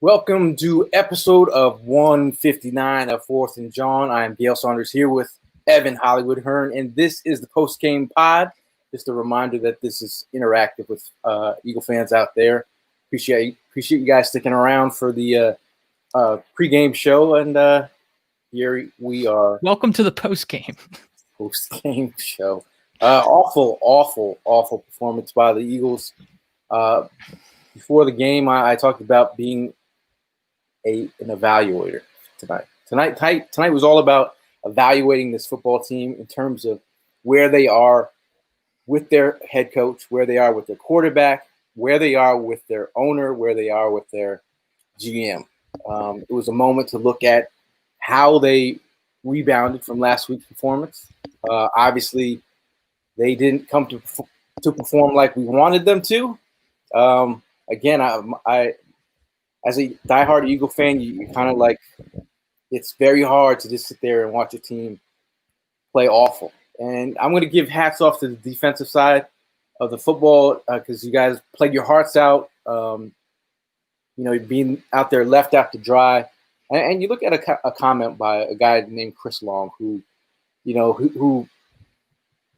Welcome to episode of 159 of Fourth and John. I am Gail Saunders here with Evan Hollywood Hearn, and this is the post-game pod. Just a reminder that this is interactive with Eagle fans out there. Appreciate you guys sticking around for the pre-game show, and here we are. Welcome to the post-game Show. Awful performance by the Eagles. Before the game, I talked about being an evaluator tonight. Tonight was all about evaluating this football team in terms of where they are with their head coach, where they are with their quarterback, where they are with their owner, where they are with their GM. It was a moment to look at how they rebounded from last week's performance. Obviously, they didn't come to perform like we wanted them to. Again, I as a diehard Eagle fan, you kind of like, it's very hard to just sit there and watch a team play awful. And I'm going to give hats off to the defensive side of the football because you guys played your hearts out. Being out there left out to dry. And you look at a comment by a guy named Chris Long, who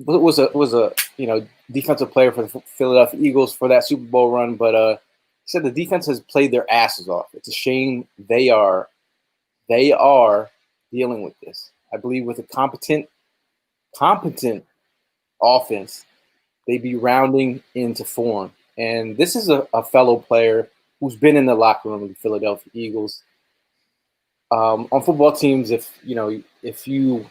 was a defensive player for the Philadelphia Eagles for that Super Bowl run, but he said the defense has played their asses off. It's a shame they are dealing with this. I believe with a competent offense, they'd be rounding into form. And this is a fellow player who's been in the locker room of the Philadelphia Eagles. On football teams, if you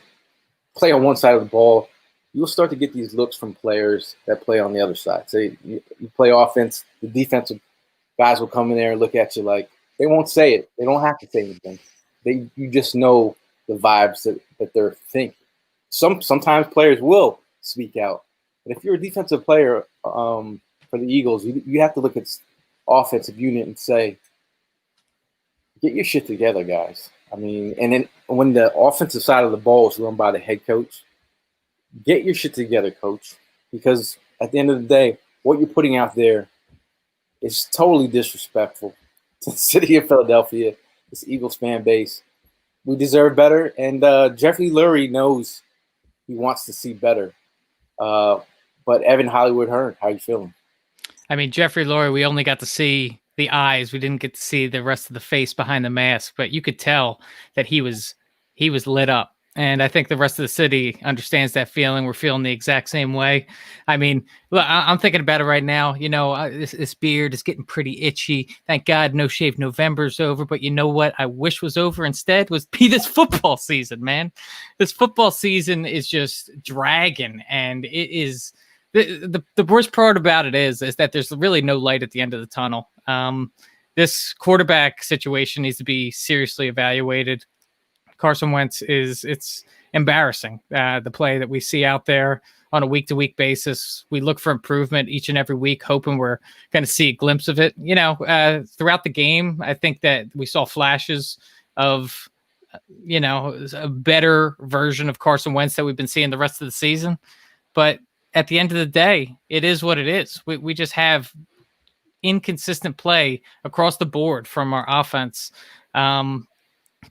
play on one side of the ball, you'll start to get these looks from players that play on the other side. So you play offense, the defensive guys will come in there and look at you like, they won't say it. They don't have to say anything. You just know the vibes that they're thinking. Sometimes players will speak out. But if you're a defensive player for the Eagles, you have to look at offensive unit and say, get your shit together, guys. I mean, and then when the offensive side of the ball is run by the head coach, get your shit together, coach, because at the end of the day, what you're putting out there is totally disrespectful to the city of Philadelphia, this Eagles fan base. We deserve better, and Jeffrey Lurie knows he wants to see better. But Evan Hollywood Hearn, how you feeling? I mean, Jeffrey Lurie, we only got to see the eyes. We didn't get to see the rest of the face behind the mask, but you could tell that he was lit up. And I think the rest of the city understands that feeling. We're feeling the exact same way. I mean, look, I'm thinking about it right now. This beard is getting pretty itchy. Thank God No Shave November's over. But you know what I wish was over instead was this football season, man. This football season is just dragging. And it is the worst part about it is that there's really no light at the end of the tunnel. This quarterback situation needs to be seriously evaluated. Carson Wentz it's embarrassing. The play that we see out there on a week-to-week basis, we look for improvement each and every week, hoping we're going to see a glimpse of it. Throughout the game, I think that we saw flashes of, a better version of Carson Wentz that we've been seeing the rest of the season. But at the end of the day, it is what it is. We just have inconsistent play across the board from our offense.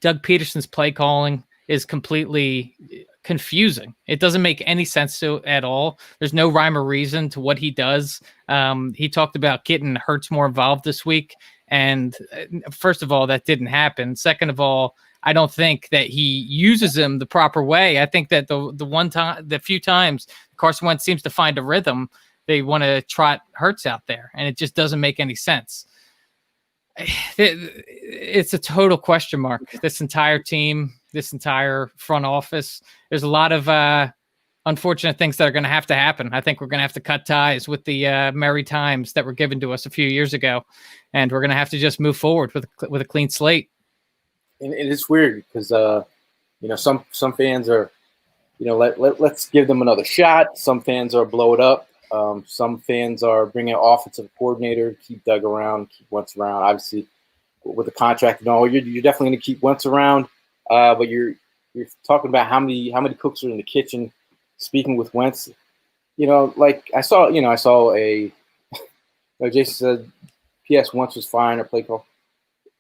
Doug Peterson's play calling is completely confusing. It doesn't make any sense at all. There's no rhyme or reason to what he does. He talked about getting Hurts more involved this week. And first of all, that didn't happen. Second of all, I don't think that he uses him the proper way. I think that the few times Carson Wentz seems to find a rhythm, they want to trot Hurts out there, and it just doesn't make any sense. It's a total question mark. This entire team, this entire front office. There's a lot of unfortunate things that are going to have to happen. I think we're going to have to cut ties with the merry times that were given to us a few years ago, and we're going to have to just move forward with a clean slate. And it's weird because some fans are, let's give them another shot. Some fans are blow it up. Some fans are bringing an offensive coordinator, keep Doug around, keep Wentz around. Obviously, with the contract and all, you're definitely going to keep Wentz around. But you're talking about how many cooks are in the kitchen. Speaking with Wentz, I saw a Jason said, P.S. Wentz was fine or play call.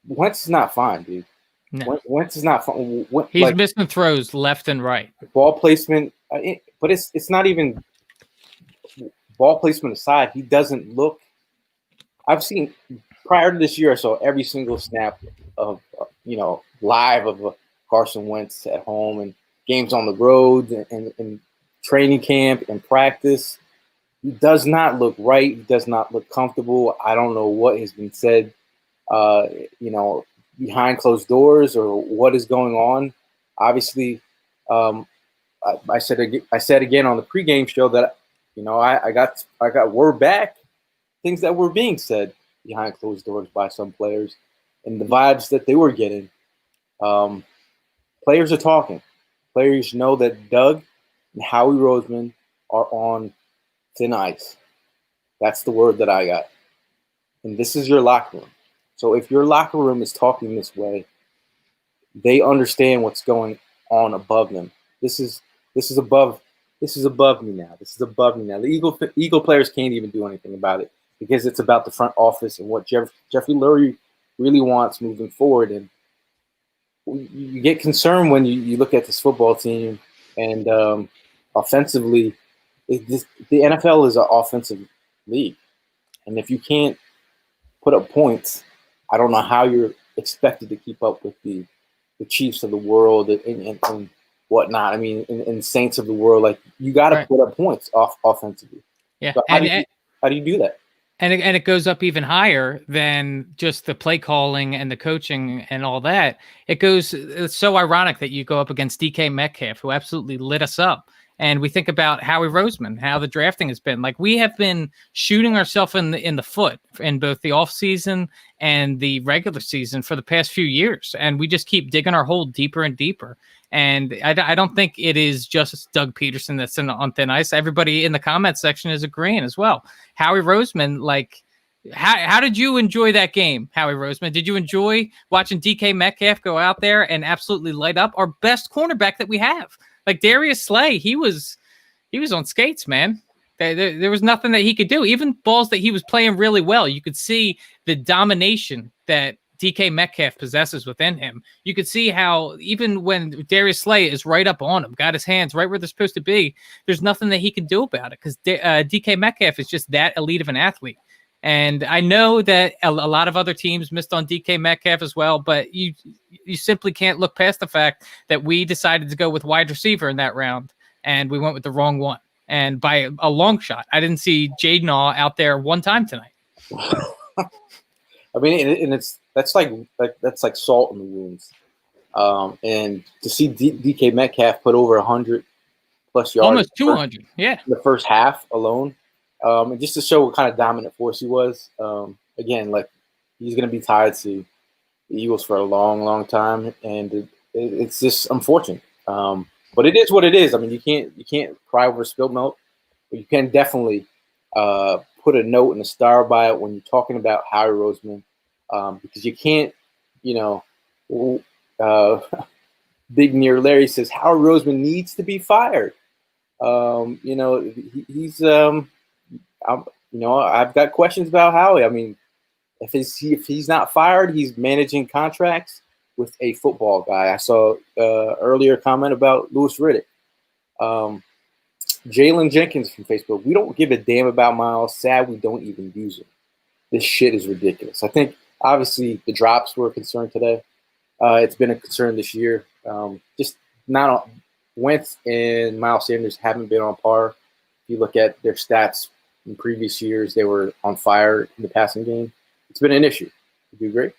Wentz is not fine, dude. No, Wentz is not fine. he's missing throws left and right. Ball placement, but it's not even ball placement aside. He doesn't look. I've seen prior to this year, I saw every single snap of live of Carson Wentz at home and games on the road and training camp and practice. He does not look right. He does not look comfortable. I don't know what has been said, behind closed doors or what is going on. Obviously, I said again on the pregame show that I got word back, things that were being said behind closed doors by some players, and the vibes that they were getting. Players are talking. Players know that Doug and Howie Roseman are on thin ice. That's the word that I got. And this is your locker room. So if your locker room is talking this way, they understand what's going on above them. This is above me now. This is above me now. The Eagle players can't even do anything about it because it's about the front office and what Jeffrey Lurie really wants moving forward. And you get concerned when you look at this football team and offensively, the NFL is an offensive league. And if you can't put up points, I don't know how you're expected to keep up with the Chiefs of the world and whatnot. I mean, and Saints of the world. Like, you got to put up points offensively. Yeah. So how do you do that? And it goes up even higher than just the play calling and the coaching and all that. It's so ironic that you go up against DK Metcalf, who absolutely lit us up. And we think about Howie Roseman, how the drafting has been. Like, we have been shooting ourselves in the foot in both the offseason and the regular season for the past few years. And we just keep digging our hole deeper and deeper. And I don't think it is just Doug Peterson that's on thin ice. Everybody in the comment section is agreeing as well. Howie Roseman, like, how did you enjoy that game, Howie Roseman? Did you enjoy watching DK Metcalf go out there and absolutely light up our best cornerback that we have? Like, Darius Slay, he was on skates, man. There was nothing that he could do. Even balls that he was playing really well, you could see the domination that DK Metcalf possesses within him. You could see how even when Darius Slay is right up on him, got his hands right where they're supposed to be, there's nothing that he can do about it because DK Metcalf is just that elite of an athlete. And I know that a lot of other teams missed on DK Metcalf as well, but you simply can't look past the fact that we decided to go with wide receiver in that round, and we went with the wrong one. And by a long shot, I didn't see Jaden out there one time tonight. I mean, and that's like salt in the wounds. And to see DK Metcalf put over 100+ yards, almost 200, yeah, in the first half alone. And just to show what kind of dominant force he was, again, like, he's going to be tied to the Eagles for a long, long time, and it's just unfortunate. But it is what it is. I mean, you can't cry over spilled milk, but you can definitely put a note and a star by it when you're talking about Howie Roseman, because you can't, Big Near Larry says Howie Roseman needs to be fired. He's I've got questions about Howie. I mean, if he's not fired, he's managing contracts with a football guy. I saw earlier comment about Louis Riddick. Jalen Jenkins from Facebook. We don't give a damn about Miles. Sad we don't even use him. This shit is ridiculous. I think obviously the drops were a concern today. It's been a concern this year. Just not Wentz and Miles Sanders haven't been on par. If you look at their stats in previous years, they were on fire in the passing game. It's been an issue. Would you agree?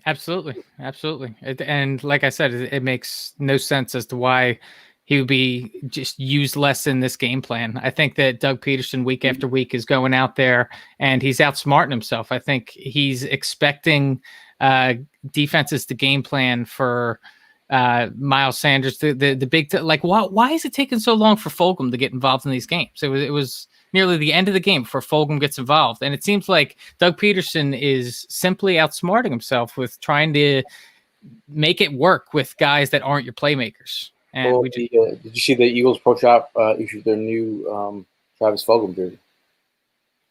Absolutely. And like I said, it makes no sense as to why he would be just used less in this game plan. I think that Doug Peterson week after week is going out there and he's outsmarting himself. I think he's expecting defenses to game plan for Miles Sanders. The big why is it taking so long for Fulgham to get involved in these games? It was nearly the end of the game before Fulgham gets involved, and it seems like Doug Peterson is simply outsmarting himself with trying to make it work with guys that aren't your playmakers. And did you see the Eagles Pro Shop issued their new Travis Fulgham jersey?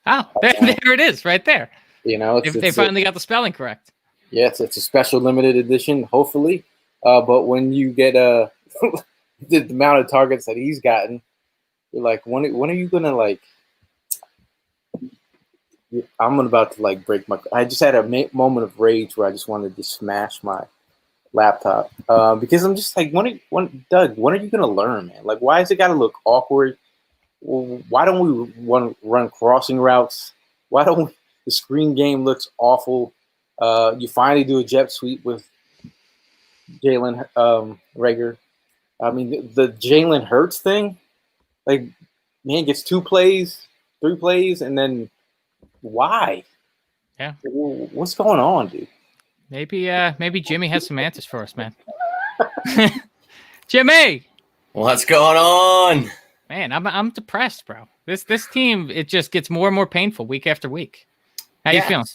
Oh, there it is, right there. They finally got the spelling correct. Yes, it's a special limited edition, hopefully. But when you get the amount of targets that he's gotten, you're like, when are you gonna like? I'm about to like break my. I just had a moment of rage where I just wanted to smash my laptop because I'm just like, Doug, when are you gonna learn, man? Like, why has it got to look awkward? Why don't we run crossing routes? Why don't we, the screen game looks awful? You finally do a jet sweep with Jalen Rager. I mean, the Jalen Hurts thing, like, man gets 2 plays, 3 plays, and then why? Yeah. What's going on, dude? Maybe Jimmy has some answers for us, man. Jimmy, what's going on? Man, I'm depressed, bro. This team, it just gets more and more painful week after week. How you feeling?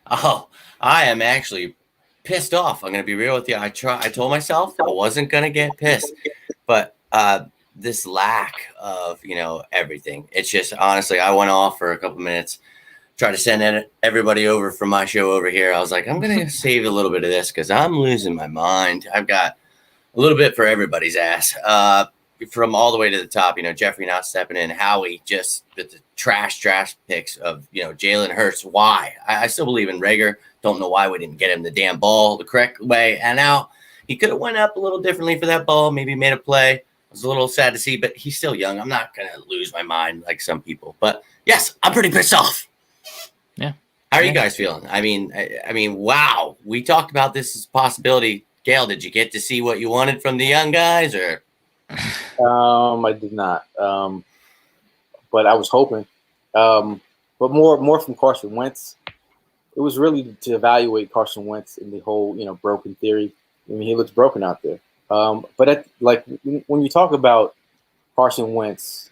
Oh, I am actually pissed off. I'm gonna be real with you. I told myself I wasn't gonna get pissed, but this lack of everything. It's just honestly, I went off for a couple minutes, tried to send everybody over from my show over here. I was like, I'm gonna save a little bit of this because I'm losing my mind. I've got a little bit for everybody's ass. From all the way to the top, Jeffrey not stepping in, Howie just the trash picks of, Jalen Hurts. Why? I still believe in Rager. Don't know why we didn't get him the damn ball the correct way. And now he could have went up a little differently for that ball, maybe made a play. I was a little sad to see, but he's still young. I'm not going to lose my mind like some people. But yes, I'm pretty pissed off. Yeah. How are you guys feeling? I mean, wow. We talked about this as a possibility. Gail, did you get to see what you wanted from the young guys or? I did not, but I was hoping. But more from Carson Wentz. It was really to evaluate Carson Wentz in the whole, broken theory. I mean, he looks broken out there. But when you talk about Carson Wentz,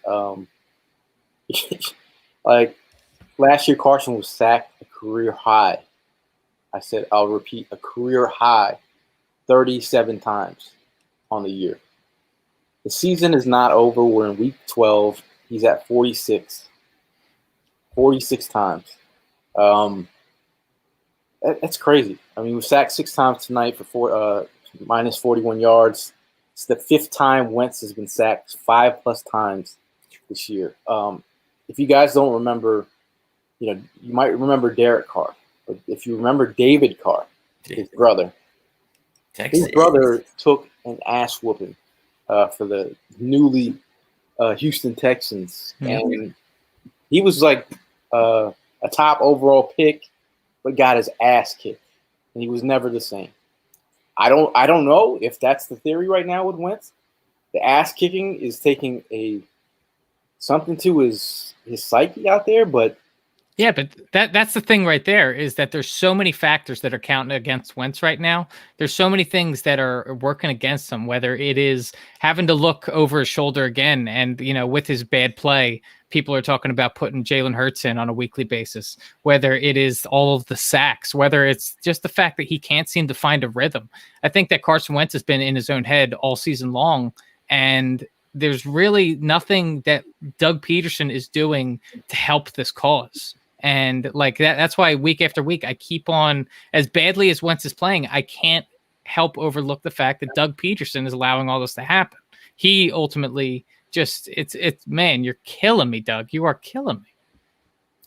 like last year, Carson was sacked a career high. I said, I'll repeat, a career high 37 times on the year. The season is not over. We're in week 12. He's at 46 times. That's crazy. I mean, we sacked 6 times tonight for minus 41 yards. It's the 5th time Wentz has been sacked 5+ times this year. If you guys don't remember, you might remember Derek Carr. But if you remember David Carr, his brother, his brother took an ass whooping for the newly Houston Texans. Mm-hmm. And he was like a top overall pick, but got his ass kicked. And he was never the same. I don't know if that's the theory right now with Wentz. The ass kicking is taking something to his psyche out there, but yeah, but that's the thing right there is that there's so many factors that are counting against Wentz right now. There's so many things that are working against him, whether it is having to look over his shoulder again. And, with his bad play, people are talking about putting Jalen Hurts in on a weekly basis, whether it is all of the sacks, whether it's just the fact that he can't seem to find a rhythm. I think that Carson Wentz has been in his own head all season long. And there's really nothing that Doug Peterson is doing to help this cause. And like that's why week after week, I keep on, as badly as Wentz is playing, I can't help overlook the fact that Doug Peterson is allowing all this to happen. He ultimately just, it's man, you're killing me, Doug. You are killing me.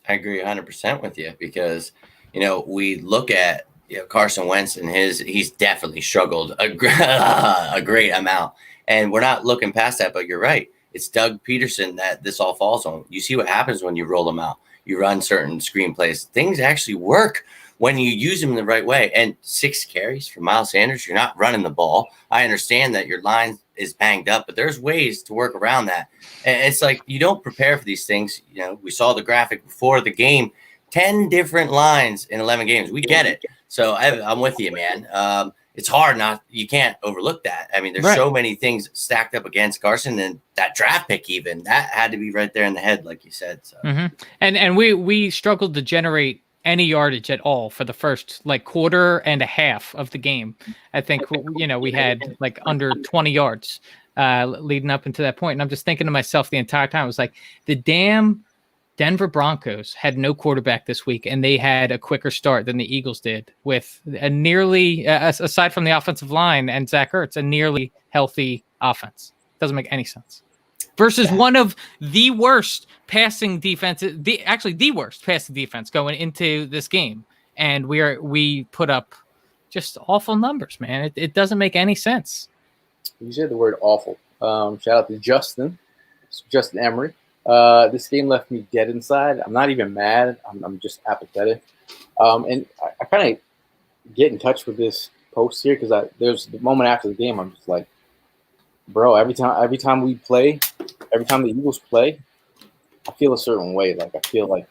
I agree 100% with you because, we look at Carson Wentz and he's definitely struggled a great amount. And we're not looking past that, but you're right. It's Doug Peterson that this all falls on. You see what happens when you roll them out. You run certain screenplays. Things actually work when you use them in the right way. And 6 carries for Miles Sanders, you're not running the ball. I understand that your line is banged up, but there's ways to work around that. And it's like you don't prepare for these things. We saw the graphic before the game, 10 different lines in 11 games. We get it. So I'm with you, man. It's hard you can't overlook that. I mean, there's so many things stacked up against Carson and that draft pick even that had to be right there in the head, like you said. So. Mm-hmm. And we struggled to generate any yardage at all for the first quarter and a half of the game. I think, we had under 20 yards leading up into that point. And I'm just thinking to myself the entire time, I was like, the damn Denver Broncos had no quarterback this week, and they had a quicker start than the Eagles did with a nearly, aside from the offensive line and Zach Ertz, a nearly healthy offense. Doesn't make any sense. Versus one of the worst passing defenses, the worst passing defense going into this game. And we put up just awful numbers, man. It doesn't make any sense. You said the word awful. Shout out to Justin Emery. This game left me dead inside. I'm not even mad. I'm just apathetic. And I kind of get in touch with this post here because there's the moment after the game. I'm just like, bro. Every time we play, every time the Eagles play, I feel a certain way. Like I feel like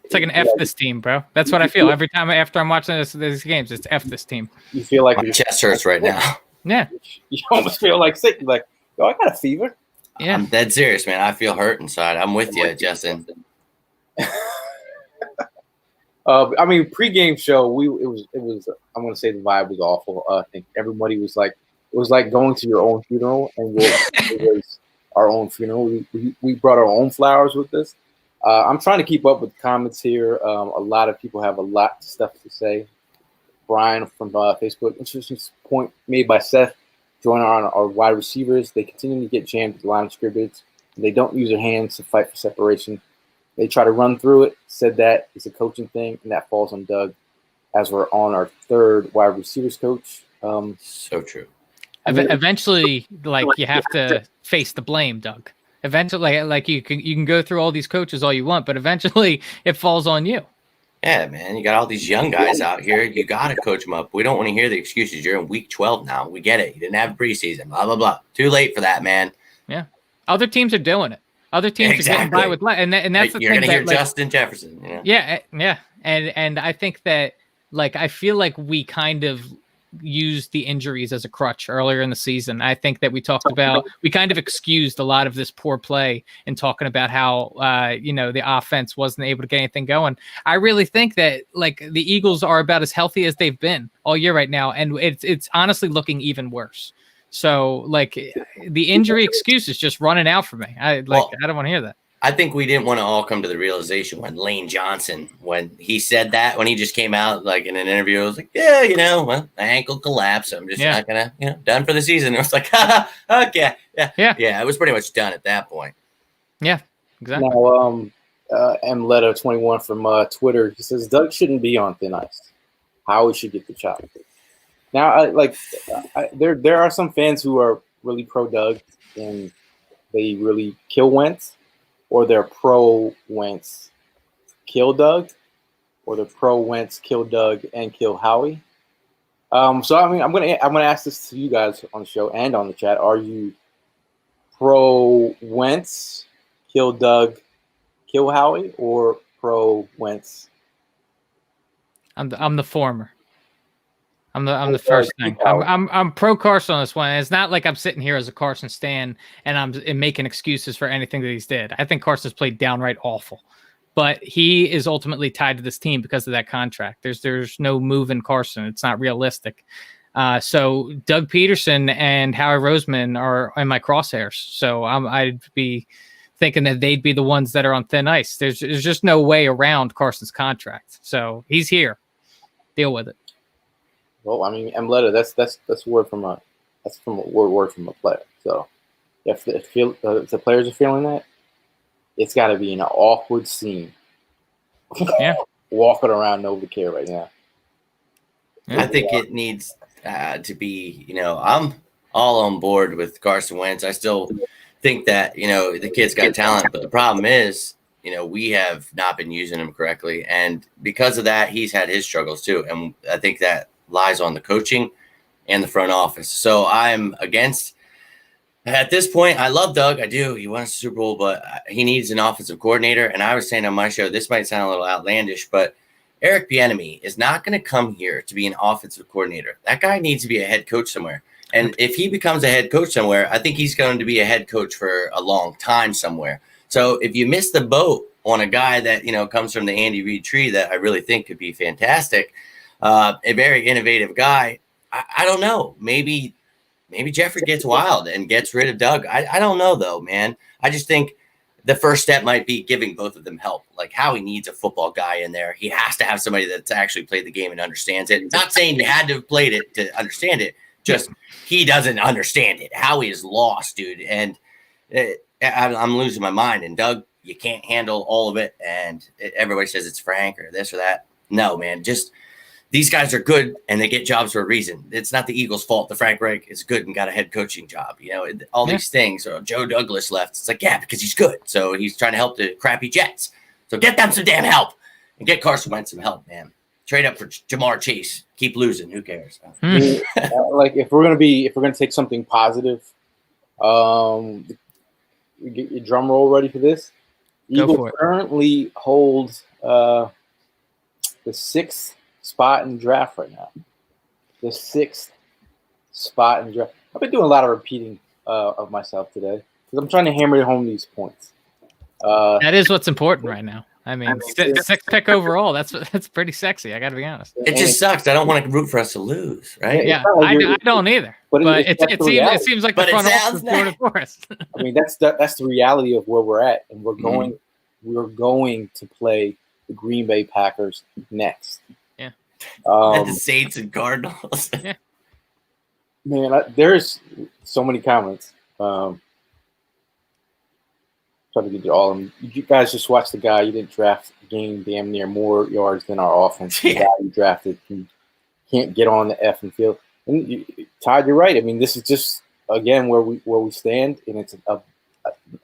it's like an F this team, bro. That's what I feel every time after I'm watching these games. It's F this team. You feel like my chest hurts right now. Yeah, you almost feel like sick. You're like, yo, I got a fever. Yeah, I'm dead serious, man. I feel hurt inside. I'm with you, Justin. I mean, pregame show, it was. I'm gonna say the vibe was awful. I think everybody was like, it was like going to your own funeral, and it was our own funeral. We brought our own flowers with us. I'm trying to keep up with the comments here. A lot of people have a lot of stuff to say. Brian from Facebook, interesting point made by Seth. Join our wide receivers. They continue to get jammed at the line of scrimmage. They don't use their hands to fight for separation. They try to run through it. Said that it's a coaching thing, and that falls on Doug, as we're on our third wide receivers coach. So true. Eventually, like you have to face the blame, Doug. Eventually, like you can go through all these coaches all you want, but eventually it falls on you. Yeah, man. You got all these young guys out here. You got to coach them up. We don't want to hear the excuses. You're in week 12 now. We get it. You didn't have preseason. Blah, blah, blah. Too late for that, man. Yeah. Other teams are doing it. Other teams are getting by with and that's the You're thing. You're going to hear that, Justin Jefferson. Yeah. And I think that, like, I feel like we kind of used the injuries as a crutch earlier in the season. I think that we kind of excused a lot of this poor play in talking about how, the offense wasn't able to get anything going. I really think that, like, the Eagles are about as healthy as they've been all year right now. And it's honestly looking even worse. So, like, the injury excuse is just running out for me. I don't want to hear that. I think we didn't want to all come to the realization when Lane Johnson, when he said that, when he just came out like in an interview, I was like, my ankle collapsed. I'm just not gonna, done for the season. I was like, okay, yeah. It was pretty much done at that point. Yeah, exactly. Now, Letter21 from Twitter, he says Doug shouldn't be on thin ice. Howie should get the chop. Now, there are some fans who are really pro Doug and they really kill Wentz. Or they're pro Wentz, kill Doug, or they're pro Wentz, kill Doug, and kill Howie. So I mean, I'm gonna ask this to you guys on the show and on the chat. Are you pro Wentz, kill Doug, kill Howie, or pro Wentz? I'm the former. I'm the first thing. I'm pro Carson on this one. It's not like I'm sitting here as a Carson stan and I'm making excuses for anything that he's did. I think Carson's played downright awful, but he is ultimately tied to this team because of that contract. There's no move in Carson. It's not realistic. So Doug Peterson and Howie Roseman are in my crosshairs. So I'd be thinking that they'd be the ones that are on thin ice. There's just no way around Carson's contract. So he's here. Deal with it. Well, I mean, Emletta, that's word from a player. So if the players are feeling that, it's got to be an awkward scene. Yeah, walking around NovaCare right now. I think it needs to be. I'm all on board with Carson Wentz. I still think that the kid's got talent, but the problem is, we have not been using him correctly, and because of that, he's had his struggles too. And I think that lies on the coaching and the front office. So I'm against, at this point, I love Doug. I do. He won a Super Bowl, but he needs an offensive coordinator. And I was saying on my show, this might sound a little outlandish, but Eric Bieniemy is not going to come here to be an offensive coordinator. That guy needs to be a head coach somewhere. And if he becomes a head coach somewhere, I think he's going to be a head coach for a long time somewhere. So if you miss the boat on a guy that, comes from the Andy Reid tree that I really think could be fantastic, a very innovative guy. I don't know. Maybe Jeffrey gets wild and gets rid of Doug. I don't know, though, man. I just think the first step might be giving both of them help. Like Howie needs a football guy in there. He has to have somebody that's actually played the game and understands it. Not saying you had to have played it to understand it. Just he doesn't understand it. Howie is lost, dude. And I'm losing my mind. And Doug, you can't handle all of it. And everybody says it's Frank or this or that. No, man. Just these guys are good and they get jobs for a reason. It's not the Eagles' fault that Frank Reich is good and got a head coaching job. You know, all these things. Or Joe Douglas left. It's like, yeah, because he's good. So he's trying to help the crappy Jets. So get them some damn help and get Carson Wentz some help, man. Trade up for Jamar Chase. Keep losing. Who cares? Like if we're gonna take something positive, get your drum roll ready for this. Eagles currently hold the 6th spot in the draft right now. The 6th spot in the draft. I've been doing a lot of repeating of myself today because I'm trying to hammer home these points. That is what's important right now. I mean 6th pick overall. That's pretty sexy. I got to be honest. It just sucks. I don't want to root for us to lose, right? Yeah, I don't either. But it seems like the front office is for us. I mean, that's the reality of where we're at, and we're going to play the Green Bay Packers next. Yeah, and the Saints and Cardinals. Yeah, man, there's so many comments. Try to get all of them. You guys just watched the guy you didn't draft gain damn near more yards than our offense. The guy you drafted can't get on the effing field. And Todd, you're right. I mean, this is just again where we stand, and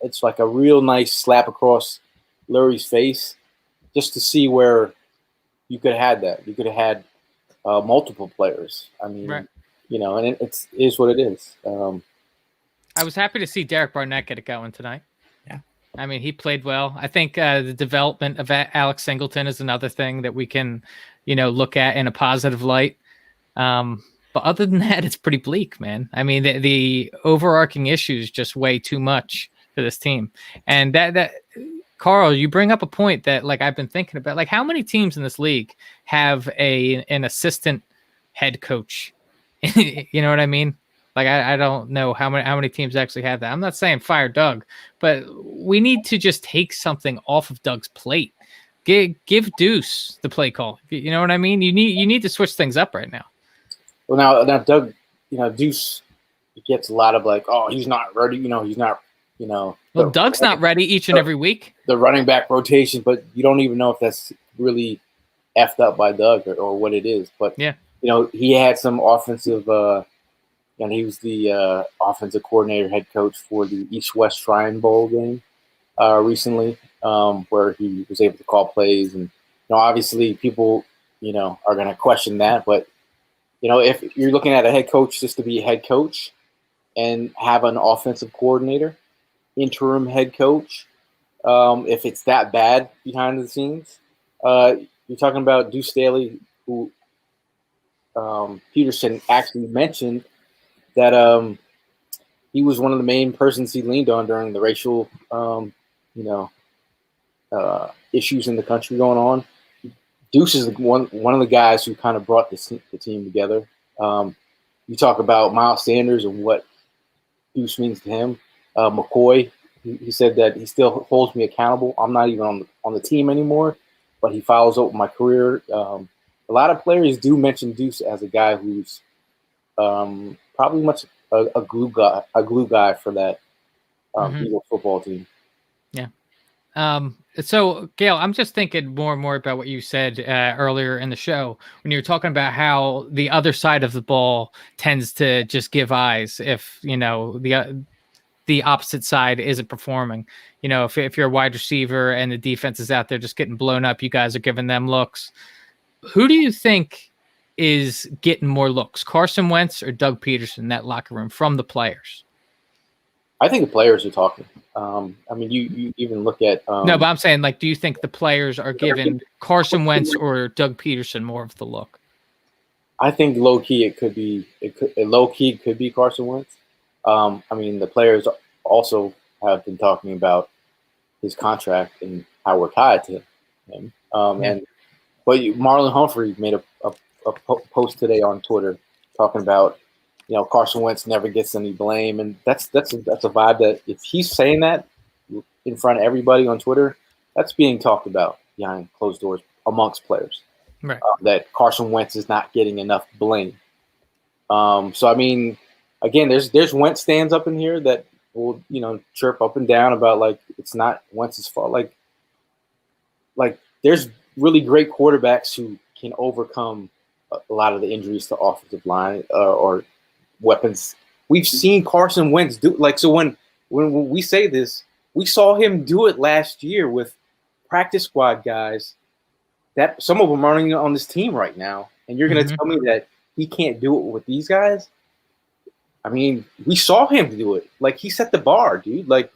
it's like a real nice slap across Lurie's face, just to see where you could have had that. You could have had multiple players. I mean, you know, and it is what it is. I was happy to see Derek Barnett get it going tonight. I mean, he played well. I think the development of Alex Singleton is another thing that we can, look at in a positive light. But other than that, it's pretty bleak, man. I mean, the overarching issues just way too much for this team. And that Carl, you bring up a point that I've been thinking about. How many teams in this league have an assistant head coach? You know what I mean? I don't know how many teams actually have that. I'm not saying fire Doug, but we need to just take something off of Doug's plate. Give Deuce the play call. You know what I mean? You need to switch things up right now. Well, now Doug, Deuce gets a lot of he's not ready. He's not. Well, Doug's not ready each and every week. The running back rotation, but you don't even know if that's really effed up by Doug or what it is. But yeah, he had some offensive. And he was the offensive coordinator, head coach for the East-West Shrine Bowl game recently, where he was able to call plays. And obviously, people are going to question that. But if you're looking at a head coach just to be a head coach and have an offensive coordinator, interim head coach, if it's that bad behind the scenes, you're talking about Deuce Staley, who Peterson actually mentioned that he was one of the main persons he leaned on during the racial, issues in the country going on. Deuce is one of the guys who kind of brought the team together. You talk about Miles Sanders and what Deuce means to him. McCoy, he said that he still holds me accountable. I'm not even on the team anymore, but he follows up with my career. A lot of players do mention Deuce as a guy who's probably much a glue guy for that Eagle football team. Yeah. So Gail, I'm just thinking more and more about what you said earlier in the show when you were talking about how the other side of the ball tends to just give eyes if the opposite side isn't performing. If you're a wide receiver and the defense is out there just getting blown up, you guys are giving them looks. Who do you think is getting more looks, Carson Wentz or Doug Peterson in that locker room from the players? I think the players are talking. I mean, you even look at no, but I'm saying do you think the players are giving Carson Wentz or Doug Peterson more of the look? I think low key it could be Carson Wentz. I mean, the players also have been talking about his contract and how we're tied to him. But Marlon Humphrey made a post today on Twitter talking about Carson Wentz never gets any blame, and that's a vibe that if he's saying that, in front of everybody on Twitter, that's being talked about behind closed doors amongst players. Right. That Carson Wentz is not getting enough blame. So I mean, again, there's Wentz stands up in here that will chirp up and down about like it's not Wentz's fault. Like there's really great quarterbacks who can overcome a lot of the injuries to offensive line or weapons. We've seen Carson Wentz do when we say this, we saw him do it last year with practice squad guys that some of them aren't even on this team right now. And you're going to tell me that he can't do it with these guys? I mean, we saw him do it. Like, he set the bar, dude. Like,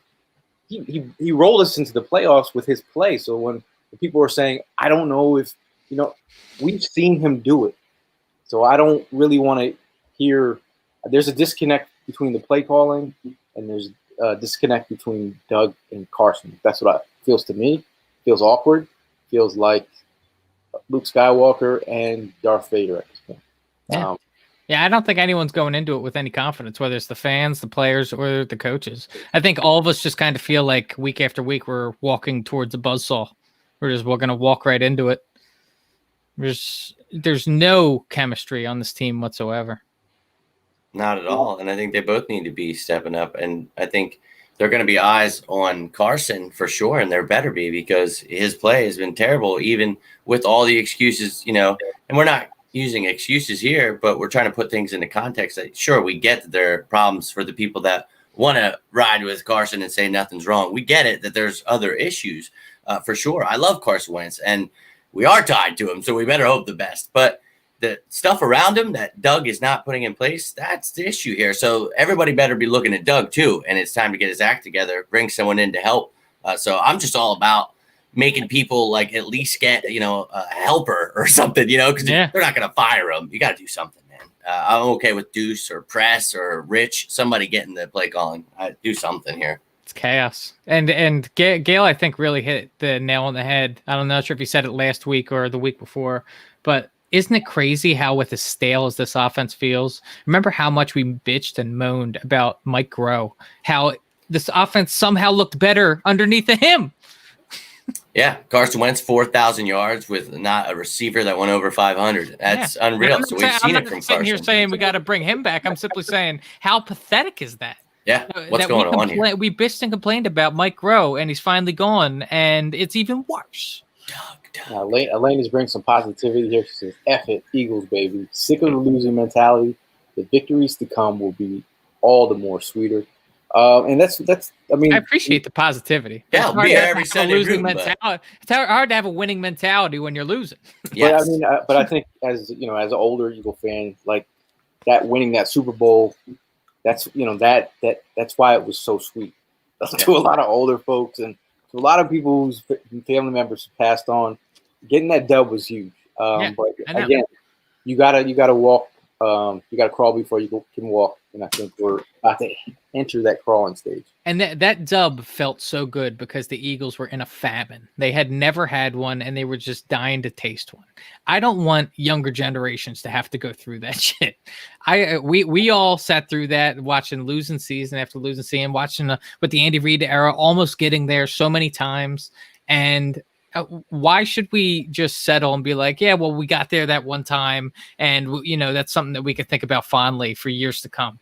he rolled us into the playoffs with his play. So when people were saying, I don't know if, we've seen him do it. So I don't really want to hear – there's a disconnect between the play calling and there's a disconnect between Doug and Carson. That's what it feels to me. Feels awkward. Feels like Luke Skywalker and Darth Vader at this point. Yeah. Yeah, I don't think anyone's going into it with any confidence, whether it's the fans, the players, or the coaches. I think all of us just kind of feel like week after week we're walking towards a buzzsaw. We're going to walk right into it. There's no chemistry on this team whatsoever. Not at all. And I think they both need to be stepping up. And I think there are going to be eyes on Carson for sure, and there better be, because his play has been terrible, even with all the excuses, and we're not using excuses here, but we're trying to put things into context. That, sure, we get that there are problems for the people that want to ride with Carson and say nothing's wrong. We get it that there's other issues for sure. I love Carson Wentz, and we are tied to him, so we better hope the best. But the stuff around him that Doug is not putting in place, that's the issue here. So everybody better be looking at Doug too, and it's time to get his act together, bring someone in to help. So I'm just all about making people like at least get, a helper or something, because they're not going to fire him. You got to do something, man. I'm okay with Deuce or Press or Rich, somebody getting the play calling. Do something here. It's chaos. And Gail, I think, really hit the nail on the head. I'm not sure if he said it last week or the week before, but isn't it crazy how with as stale as this offense feels? Remember how much we bitched and moaned about Mike Groh, how this offense somehow looked better underneath of him. Yeah, Carson Wentz, 4,000 yards with not a receiver that went over 500. That's unreal. So we've seen it from Carson. I'm not here saying we got to bring him back. I'm simply saying, how pathetic is that? Yeah, what's going on here? We bitched and complained about Mike Groh, and he's finally gone, and it's even worse. Elaine is bringing some positivity here. She says, F it, Eagles, baby. Sick of the losing mentality. The victories to come will be all the more sweeter. And that's. I mean, I appreciate the positivity. Yeah, it's hard to have a winning mentality when you're losing. Yes. But I think as an older Eagle fan, like that winning that Super Bowl, that's that's why it was so sweet to a lot of older folks and to a lot of people whose family members passed on. Getting that dub was huge. But again, you gotta walk. You gotta crawl before you can walk. And I think we're about to enter that crawling stage. And that dub felt so good because the Eagles were in a famine. They had never had one, and they were just dying to taste one. I don't want younger generations to have to go through that shit. We all sat through that, watching losing season after losing season, watching with the Andy Reid era, almost getting there so many times. And why should we just settle and be like, yeah, well, we got there that one time, and that's something that we could think about fondly for years to come.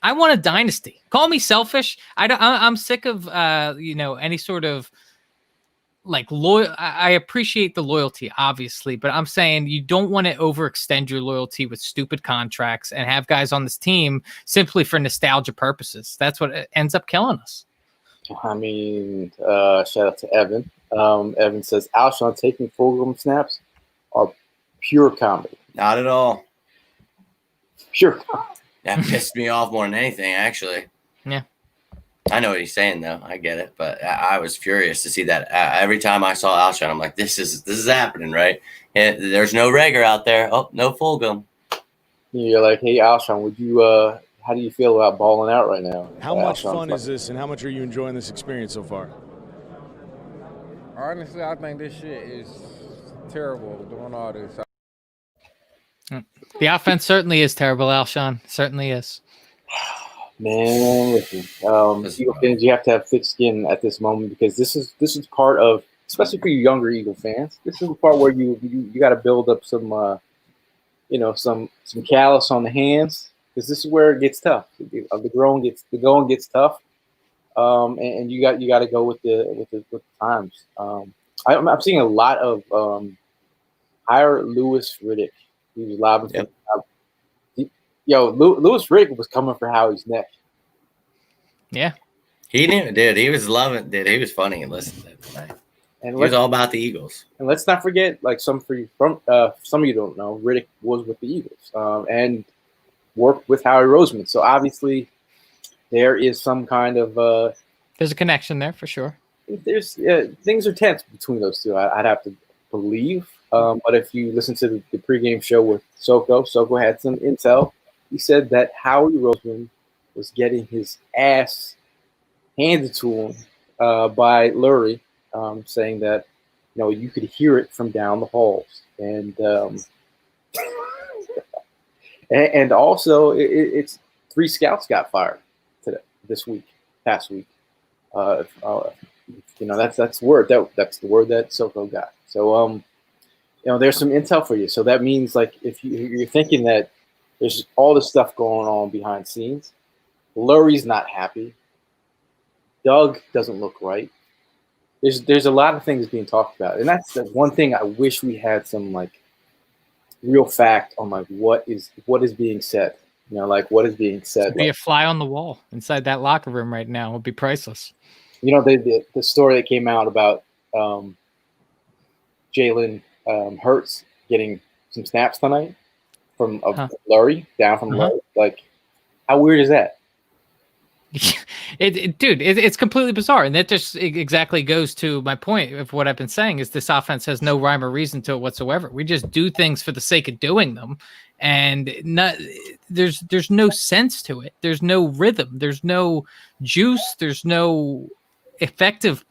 I want a dynasty. Call me selfish. I'm sick of any sort of like loyal. I appreciate the loyalty, obviously, but I'm saying you don't want to overextend your loyalty with stupid contracts and have guys on this team simply for nostalgia purposes. That's what ends up killing us. I mean, shout out to Evan. Evan says Alshon taking full snaps are pure comedy. Not at all. Pure. That pissed me off more than anything, actually. Yeah. I know what he's saying, though. I get it, but I was furious to see that. Every time I saw Alshon, I'm like, this is happening, right? And there's no Rager out there. Oh, no Fulgham. You're like, hey, Alshon, would you? How do you feel about balling out right now? How much fun is this, and how much are you enjoying this experience so far? Honestly, I think this shit is terrible, doing all this. The offense certainly is terrible, Alshon. Certainly is. Man, listen, This is Eagle rough. fans, you have to have thick skin at this moment because this is part of, especially for you younger Eagle fans. This is the part where you got to build up some some callus on the hands because this is where it gets tough. The going gets tough, and you got to go with the times. I'm seeing a lot of hire Lewis Riddick. He was lobbing. Yep. Lewis Riddick was coming for Howie's neck. Yeah. He knew, dude. He was loving, dude. He was funny and listening to it tonight. And He was all about the Eagles. And let's not forget, like some of you don't know, Riddick was with the Eagles and worked with Howie Roseman. So obviously, there is some kind of there's a connection there for sure. There's things are tense between those two. I'd have to believe. But if you listen to the pregame show with Soko had some intel. He said that Howie Roseman was getting his ass handed to him by Lurie, saying that you could hear it from down the halls, and and also it's 3 scouts got fired past week. That's word that's the word that Soko got. So there's some intel for you. So that means like if you're thinking that there's all this stuff going on behind the scenes, Lurie's not happy. Doug doesn't look right. There's a lot of things being talked about, and that's the one thing I wish we had some like real fact on like what is being said. What is being said. Be a fly on the wall inside that locker room right now would be priceless. The story that came out about Jalen Hurts getting some snaps tonight from Lurie, down from Lurie. Like, how weird is that? It's completely bizarre, and that just exactly goes to my point of what I've been saying is this offense has no rhyme or reason to it whatsoever. We just do things for the sake of doing them, and there's no sense to it. There's no rhythm. There's no juice. There's no effective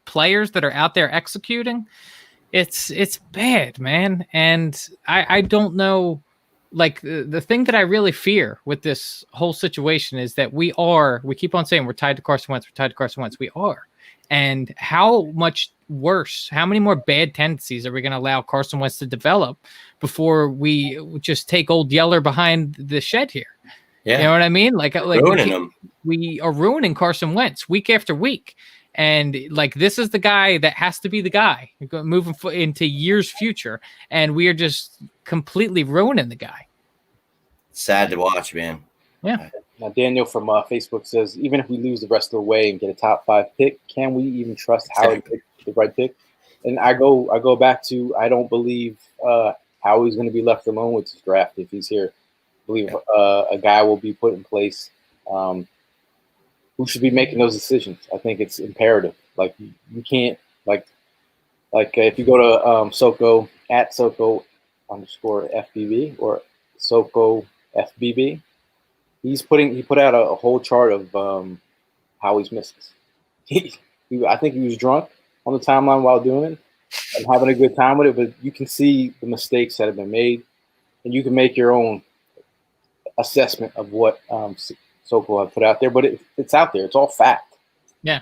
players that are out there executing. It's bad, man, and I don't know. Like the thing that I really fear with this whole situation is that we keep on saying we're tied to Carson Wentz. We are. And how much worse, how many more bad tendencies are we going to allow Carson Wentz to develop before we just take old Yeller behind the shed here? Yeah. You know what I mean? Like we are ruining Carson Wentz week after week. And like, this is the guy that has to be the guy moving into years future. And we are just completely ruining the guy. Sad to watch, man. Yeah. Now, Daniel from Facebook says, even if we lose the rest of the way and get a top 5 pick, can we even trust Howie to pick the right pick? And I go back to, I don't believe Howie's going to be left alone with his draft if he's here. I believe a guy will be put in place who should be making those decisions. I think it's imperative. Like, you can't if you go to Soko at Soko _FBB or Soko FBB, he put out a whole chart of Howie's misses. I think he was drunk on the timeline while doing it and having a good time with it, but you can see the mistakes that have been made, and you can make your own assessment of what Soko have put out there, but it's out there. It's all fact. Yeah.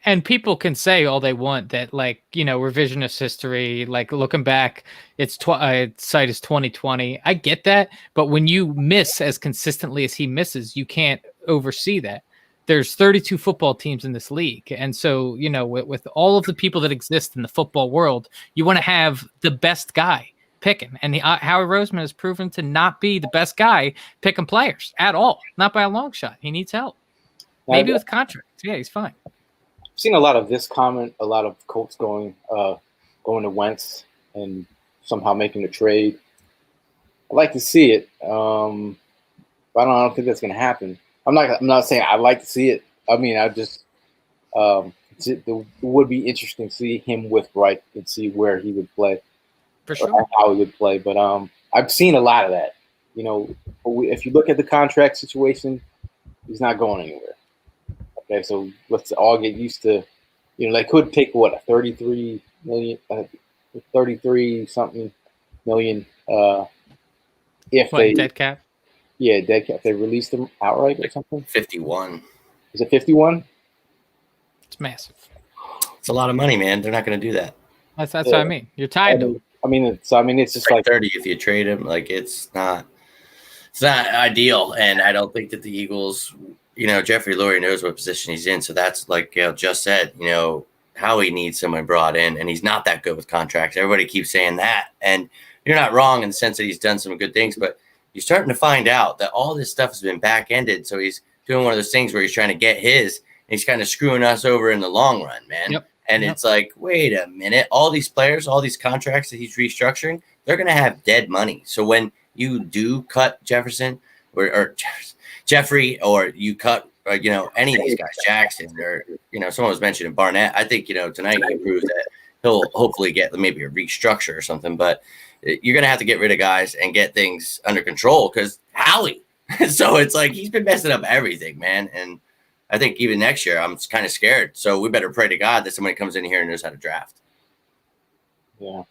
And people can say all they want that, like, revisionist history, like looking back, site is 2020. I get that. But when you miss as consistently as he misses, you can't oversee that. There's 32 football teams in this league. And so, with all of the people that exist in the football world, you want to have the best guy picking. And Howie Roseman has proven to not be the best guy picking players at all. Not by a long shot. He needs help. Maybe with contracts. Yeah, he's fine. I've seen a lot of this comment, a lot of Colts going to Wentz and somehow making a trade. I'd like to see it, but I don't think that's going to happen. I'm not saying I'd like to see it. I mean, it would be interesting to see him with Reich and see where he would play, for sure, or how he would play. But I've seen a lot of that. If you look at the contract situation, he's not going anywhere. Okay, so let's all get used to, they could take a 33 something million if they dead cap. Yeah, dead cat. They released him outright or something. 51. Is it 51? It's massive. It's a lot of money, man. They're not going to do that. That's what I mean. You're tied to him. It's just like 30 if you trade him. Like it's not ideal. And I don't think that the Eagles, Jeffrey Lurie knows what position he's in. So that's like Gail just said, Howie needs someone brought in, and he's not that good with contracts. Everybody keeps saying that. And you're not wrong in the sense that he's done some good things, but you're starting to find out that all this stuff has been back-ended. So he's doing one of those things where he's trying to get his, and he's kind of screwing us over in the long run, man. Yep. And it's like, wait a minute, all these players, all these contracts that he's restructuring, they're going to have dead money. So when you do cut Jefferson or Jeffrey, or you cut, any of these guys, Jackson, or, someone was mentioning Barnett, I think, tonight he proves that he'll hopefully get maybe a restructure or something, but you're going to have to get rid of guys and get things under control because Howie. So it's like he's been messing up everything, man. And I think even next year, I'm kind of scared. So we better pray to God that somebody comes in here and knows how to draft. Yeah.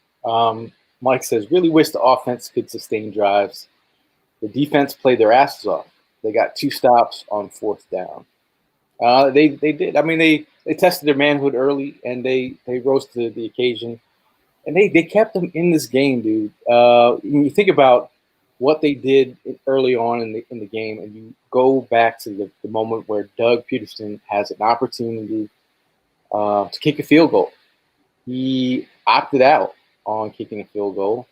Mike says, really wish the offense could sustain drives. The defense played their asses off. They got 2 stops on 4th down. They did. I mean, they tested their manhood early, and they rose to the occasion. And they kept them in this game, dude. When you think about what they did early on in the game, and you go back to the moment where Doug Peterson has an opportunity to kick a field goal. He opted out on kicking a field goal.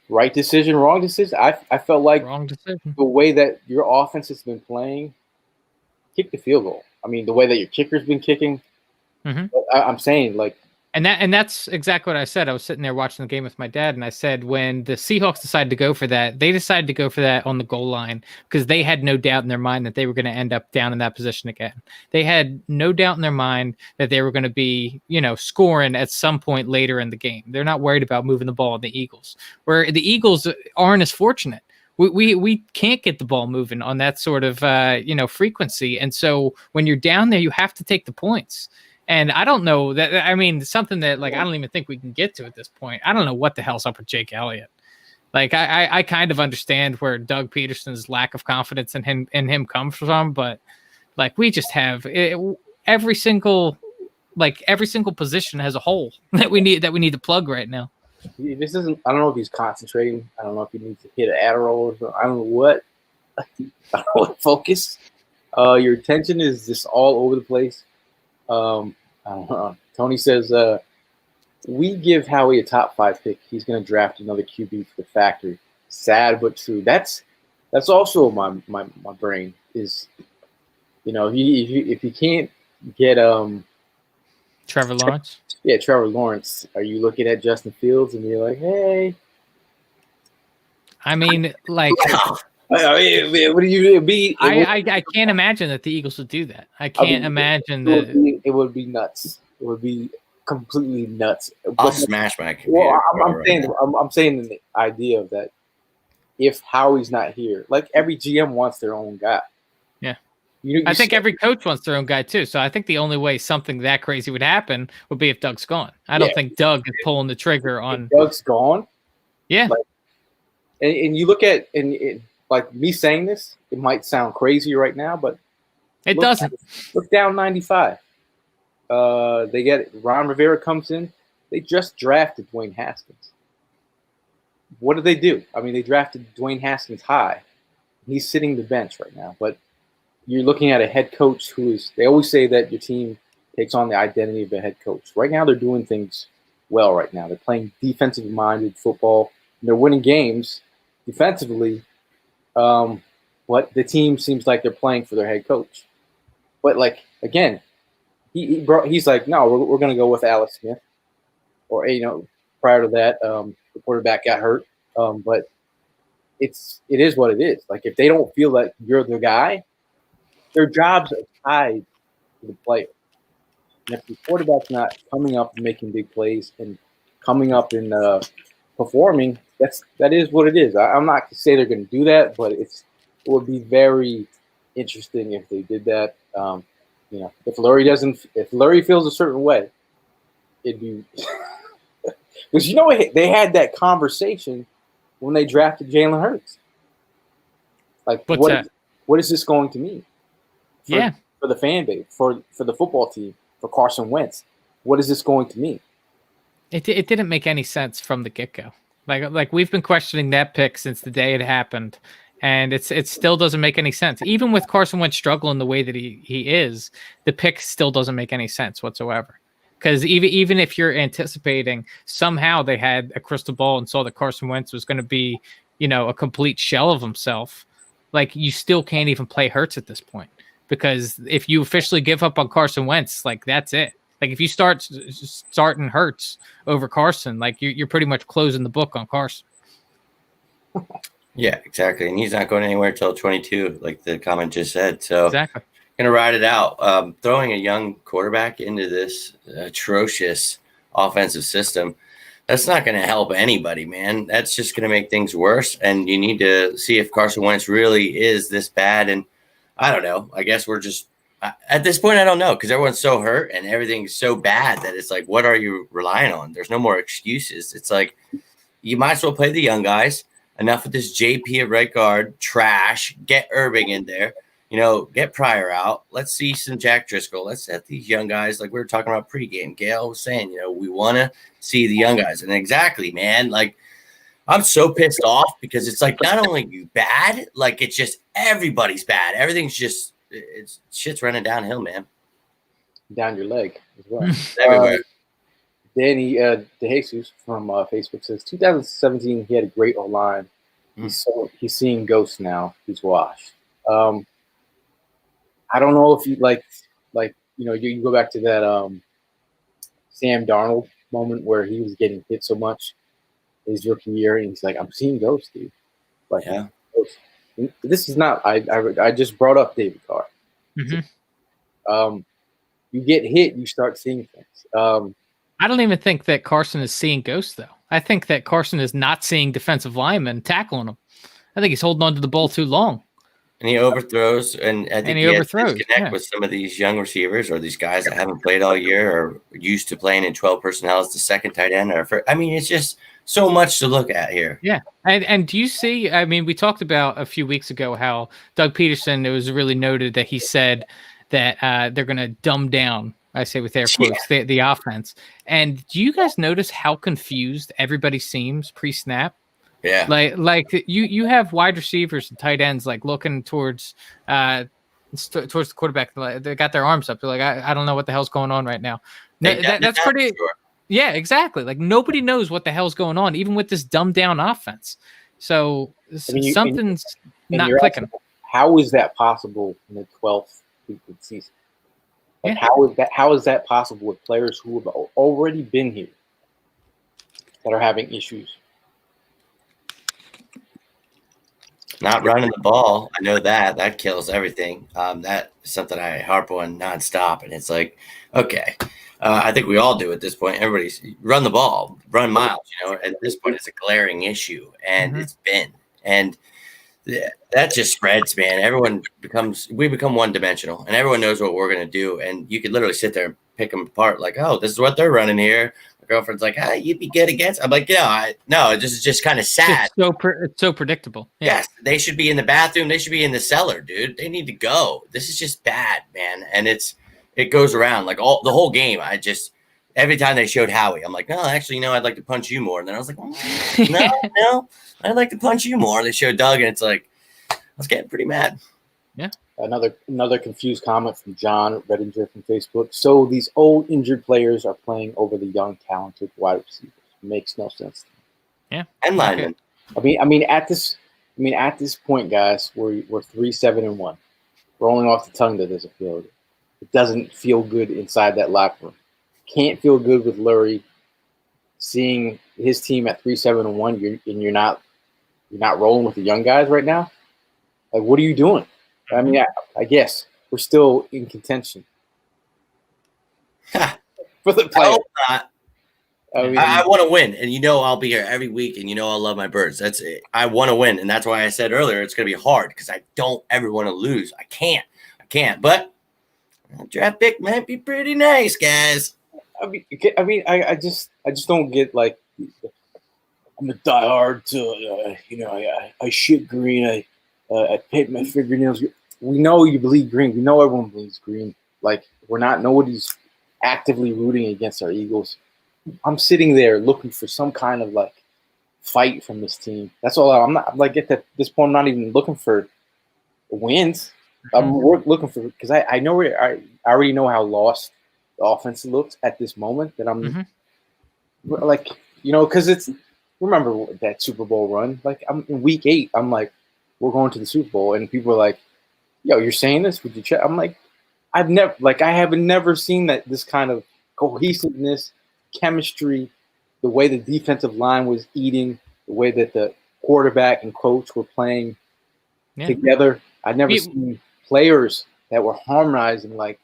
Right decision, wrong decision. I felt like Wrong decision. the way that your offense has been playing, kick the field goal. I mean, the way that your kicker's been kicking. Mm-hmm. I'm saying, like, And that's exactly what I said. I was sitting there watching the game with my dad, and I said when the Seahawks decided to go for that, they decided to go for that on the goal line because they had no doubt in their mind that they were going to end up down in that position again. They had no doubt in their mind that they were going to be, scoring at some point later in the game. They're not worried about moving the ball in the Eagles, where the Eagles aren't as fortunate. We can't get the ball moving on that sort of, frequency. And so when you're down there, you have to take the points. And I don't know that, I mean, something that like, I don't even think we can get to at this point. I don't know what the hell's up with Jake Elliott. Like, I kind of understand where Doug Peterson's lack of confidence in him comes from, but like, we just have every single position has a hole that we need to plug right now. This isn't, I don't know if he's concentrating. I don't know if he needs to hit an Adderall or something. I don't know what. I don't know what focus. Your attention is just all over the place. I don't know. Tony says, we give Howie a top 5 pick. He's going to draft another QB for the factory. Sad but true. That's also my brain is, if you can't get Trevor Lawrence. Yeah, Trevor Lawrence. Are you looking at Justin Fields and you're like, hey? I mean, like. I mean, what do you be? I can't imagine that the Eagles would do that. I can't imagine that. It would be nuts. It would be completely nuts. I'll smash my computer. Well, I'm saying the idea of that if Howie's not here, like every GM wants their own guy. Yeah. I think every coach wants their own guy too. So I think the only way something that crazy would happen would be if Doug's gone. I don't think Doug is pulling the trigger on. If Doug's gone. Yeah. Like, and you look at like me saying this, it might sound crazy right now, but it doesn't. Look down 95. They get Ron Rivera comes in. They just drafted Dwayne Haskins. What did they do? I mean, they drafted Dwayne Haskins high. He's sitting the bench right now. But you're looking at a head coach who is. They always say that your team takes on the identity of a head coach. Right now, they're doing things well. Right now, they're playing defensive-minded football. And they're winning games defensively. But the team seems like they're playing for their head coach. But like again, he's like, no, we're going to go with Alex Smith, or prior to that, the quarterback got hurt. But it is what it is. Like if they don't feel like you're the guy, their jobs are tied to the player. And if the quarterback's not coming up and making big plays and coming up and performing, that is what it is. I'm not going to say they're going to do that, but it would be very interesting if they did that. If Lurie feels a certain way, it'd be because they had that conversation when they drafted Jalen Hurts. Like, What's that? what is this going to mean? Yeah. For the fan base, for the football team, for Carson Wentz, what is this going to mean? It didn't make any sense from the get-go. Like we've been questioning that pick since the day it happened, and it still doesn't make any sense. Even with Carson Wentz struggling the way that he is, the pick still doesn't make any sense whatsoever. Because even if you're anticipating somehow they had a crystal ball and saw that Carson Wentz was going to be, a complete shell of himself, like you still can't even play Hurts at this point. Because if you officially give up on Carson Wentz, like that's it. Like if you starting Hurts over Carson, like you're pretty much closing the book on Carson. Yeah, exactly. And he's not going anywhere till 22, like the comment just said. So Exactly. Gonna ride it out. Throwing a young quarterback into this atrocious offensive system, that's not going to help anybody, man. That's just going to make things worse. And you need to see if Carson Wentz really is this bad. And I don't know. I guess we're just at this point, I don't know, because everyone's so hurt and everything's so bad that it's like, what are you relying on? There's no more excuses. It's like you might as well play the young guys. Enough of this JP at right guard trash. Get Irving in there. Get Pryor out. Let's see some Jack Driscoll. Let's set these young guys like we were talking about pregame. Gail was saying, we want to see the young guys. And exactly, man, like I'm so pissed off because it's like not only you bad, like it's just everybody's bad. Everything's just shit's running downhill, man. Down your leg as well. Everywhere. Danny DeJesus from Facebook says 2017 he had a great O-line. He's seeing ghosts now. He's washed. I don't know if you you go back to that Sam Darnold moment where he was getting hit so much his rookie year, and he's like, "I'm seeing ghosts, dude." Like, yeah. This is not. I just brought up David Carr. Mm-hmm. You get hit, you start seeing things. I don't even think that Carson is seeing ghosts, though. I think that Carson is not seeing defensive linemen tackling him. I think he's holding on to the ball too long. And he overthrows, and I think he overthrows. Connect with some of these young receivers or these guys that haven't played all year or used to playing in 12 personnel as the second tight end. It's just so much to look at here. Yeah, and do you see? I mean, we talked about a few weeks ago how Doug Peterson. It was really noted that he said that they're going to dumb down. I say with air quotes the offense. And do you guys notice how confused everybody seems pre-snap? Yeah, like you have wide receivers and tight ends like looking towards the quarterback. They got their arms up. They're like, I don't know what the hell's going on right now. That's pretty. Sure. Yeah, exactly. Like nobody knows what the hell's going on, even with this dumbed down offense. So something's not clicking. How is that possible in the 12th week of the season? Like, how is that possible with players who have already been here that are having issues? Not running the ball. I know that kills everything. That is something I harp on nonstop. And it's like, okay, I think we all do at this point. Everybody's run the ball, run miles, at this point it's a glaring issue and it's been, and that just spreads, man. We become one dimensional and everyone knows what we're going to do. And you could literally sit there and pick them apart. Like, oh, this is what they're running here. Girlfriend's like, you'd be good against. I'm like, no, it's just kind of sad. It's so predictable. Yeah. Yes, they should be in the bathroom. They should be in the cellar, dude. They need to go. This is just bad, man. And it goes around like the whole game. Every time they showed Howie, I'm like, no, actually, I'd like to punch you more. And then I was like, no, I'd like to punch you more. They showed Doug, and it's like, I was getting pretty mad. Yeah. Another confused comment from John Redinger from Facebook. So these old injured players are playing over the young, talented wide receivers. Makes no sense to me. Yeah, and linemen. I mean, at this point, guys, we're 3-7-1. Rolling off the tongue that doesn't feel good. It doesn't feel good inside that locker room. Can't feel good with Lurie. Seeing his team at 3-7-1, you're not rolling with the young guys right now. Like, what are you doing? I mean, I guess we're still in contention for the playoffs. I want to win, and I'll be here every week, and I'll love my birds. That's it. I want to win, and that's why I said earlier it's going to be hard because I don't ever want to lose. I can't. But a draft pick might be pretty nice, guys. I just don't get like I'm a diehard to I shit green. I paint my fingernails. We know you bleed green. We know everyone bleeds green. Like, nobody's actively rooting against our Eagles. I'm sitting there looking for some kind of like fight from this team. That's all. I'm not like at this point. I'm not even looking for wins. I'm looking for, because I know I already know how lost the offense looks at this moment. That I'm like, because it's, remember that Super Bowl run. Like, I'm in week 8. I'm like, we're going to the Super Bowl, and people are like, "Yo, you're saying this? Would you check?" I'm like, I haven't never seen this kind of cohesiveness, chemistry, the way the defensive line was eating, the way that the quarterback and coach were playing together. I'd never seen players that were harmonizing. Like,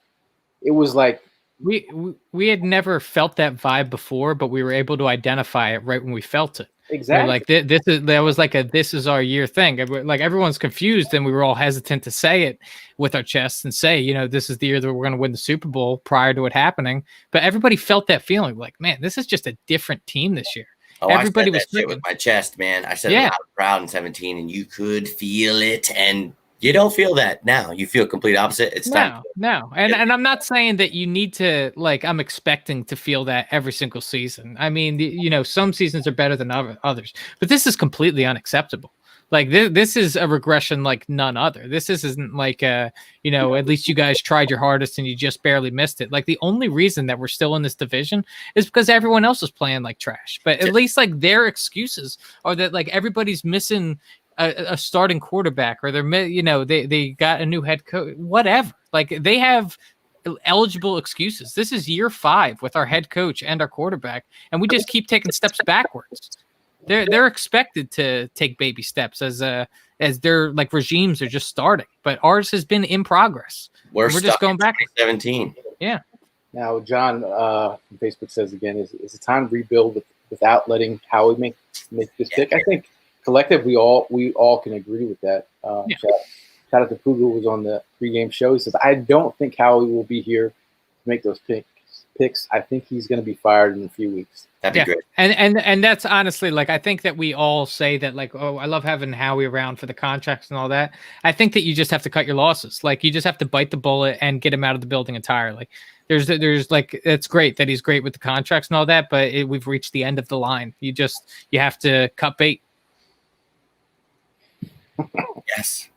it was like we had never felt that vibe before, but we were able to identify it right when we felt it. Exactly. Like that was like this is our year thing. Like, everyone's confused, and we were all hesitant to say it with our chests and say, this is the year that we're going to win the Super Bowl prior to it happening. But everybody felt that feeling, like, man, this is just a different team this year. Oh, everybody I said that shit with my chest, man. I said it loud and proud in 17, and you could feel it, and you don't feel that now. You feel complete opposite. It's time. No. And I'm not saying that you need to, like, I'm expecting to feel that every single season. I mean, some seasons are better than others, but this is completely unacceptable. Like, this is a regression like none other. This isn't like, at least you guys tried your hardest and you just barely missed it. Like, the only reason that we're still in this division is because everyone else is playing like trash. But at least, like, their excuses are that, like, everybody's missing a starting quarterback, or they got a new head coach, whatever. Like, they have eligible excuses. This is year 5 with our head coach and our quarterback, and we just keep taking steps backwards. They're expected to take baby steps as their, like, regimes are just starting, but ours has been in progress. We're just going back 17. Yeah. Now, John from Facebook says again, is it time to rebuild without letting Howie make this pick? I think collective, we all can agree with that. Shout out to Puga, who was on the pregame show. He says, I don't think Howie will be here to make those picks. I think he's going to be fired in a few weeks. That'd be great. And that's honestly, like, I think that we all say that, like, oh, I love having Howie around for the contracts and all that. I think that you just have to cut your losses. Like, you just have to bite the bullet and get him out of the building entirely. There's like, it's great that he's great with the contracts and all that, but we've reached the end of the line. You have to cut bait. Yes.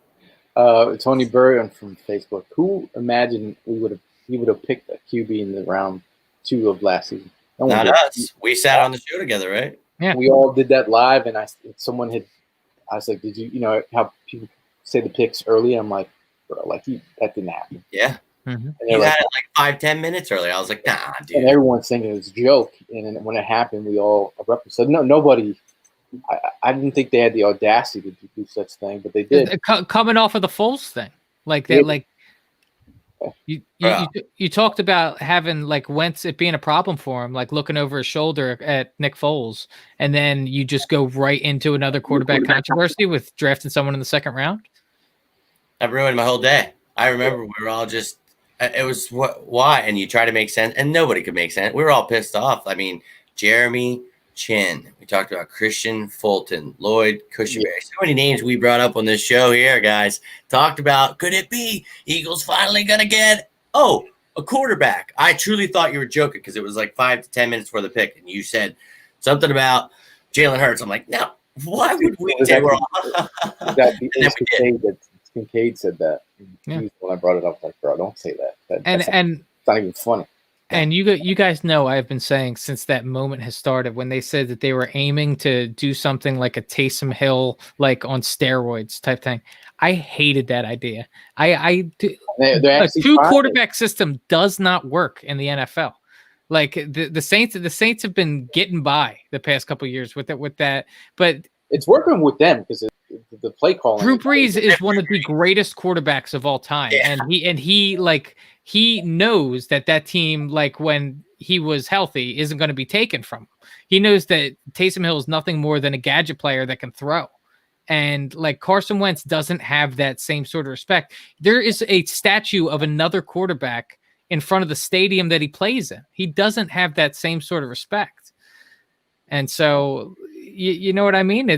Tony Burton from Facebook. Who imagined he would have picked a QB in the round 2 of last season? Not us. We sat on the show together, right? Yeah. We all did that live, and I was like, did you how people say the picks early? I'm like, bro, like, that didn't happen. Yeah. Mm-hmm. You had it like 5-10 minutes early. I was like, nah, dude. And everyone's thinking it was a joke. And then when it happened, we all erupted. So nobody. I didn't think they had the audacity to do such thing, but they did. Coming off of the Foles thing, like that, like you talked about having, like, Wentz, it being a problem for him, like looking over his shoulder at Nick Foles, and then you just go right into another quarterback controversy with drafting someone in the second round. That ruined my whole day. I remember we were all just, it was why, and you try to make sense, and nobody could make sense. We were all pissed off. I mean, Jeremy Chin. We talked about Christian Fulton, Lloyd Cushenberry. So many names we brought up on this show here, guys. Talked about, could it be Eagles finally going to get, a quarterback? I truly thought you were joking, because it was like 5 to 10 minutes for the pick, and you said something about Jalen Hurts. I'm like, no, why would we say we're all Kincaid said that. When I brought it up, like, bro, don't say that. And it's not even funny. And you guys know I've been saying since that moment has started, when they said that they were aiming to do something like a Taysom Hill, like on steroids type thing. I hated that idea. A 2-quarterback system does not work in the NFL. Like, the Saints have been getting by the past couple of years with that, but it's working with them because the play calling. Drew Brees is one of the greatest quarterbacks of all time, and he knows that team, like, when he was healthy, isn't going to be taken from him. He knows that Taysom Hill is nothing more than a gadget player that can throw. And, like, Carson Wentz doesn't have that same sort of respect. There is a statue of another quarterback in front of the stadium that he plays in. He doesn't have that same sort of respect. And so, you know what I mean?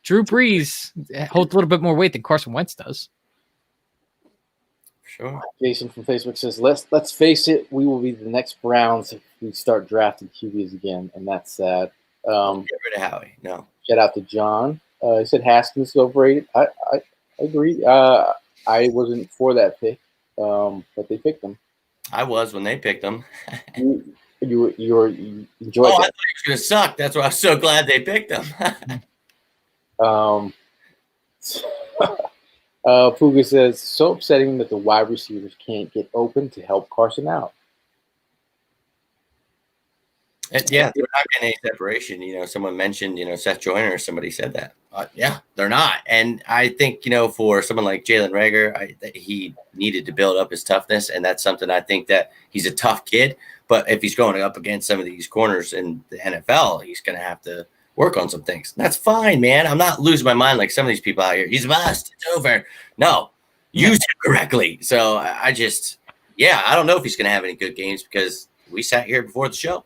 Drew Brees holds a little bit more weight than Carson Wentz does. Sure. Jason from Facebook says, "Let's face it, we will be the next Browns if we start drafting QBs again, and that's sad." Get rid of Howie. No. Shout out to John. He said Haskins is overrated. I agree. I wasn't for that pick, but they picked him. I was when they picked him. You enjoyed I that. thought he was going to suck. That's why I was so glad they picked him. Puga says, so upsetting that the wide receivers can't get open to help Carson out. Yeah, they're not getting any separation. Someone mentioned, Seth Joyner, somebody said that. Yeah, they're not. And I think, for someone like Jalen Reagor, he needed to build up his toughness. And that's something I think that he's a tough kid. But if he's going up against some of these corners in the NFL, he's going to have to work on some things. That's fine, man. I'm not losing my mind like some of these people out here. He's a bust. It's over. No, use it correctly. So I don't know if he's going to have any good games because we sat here before the show,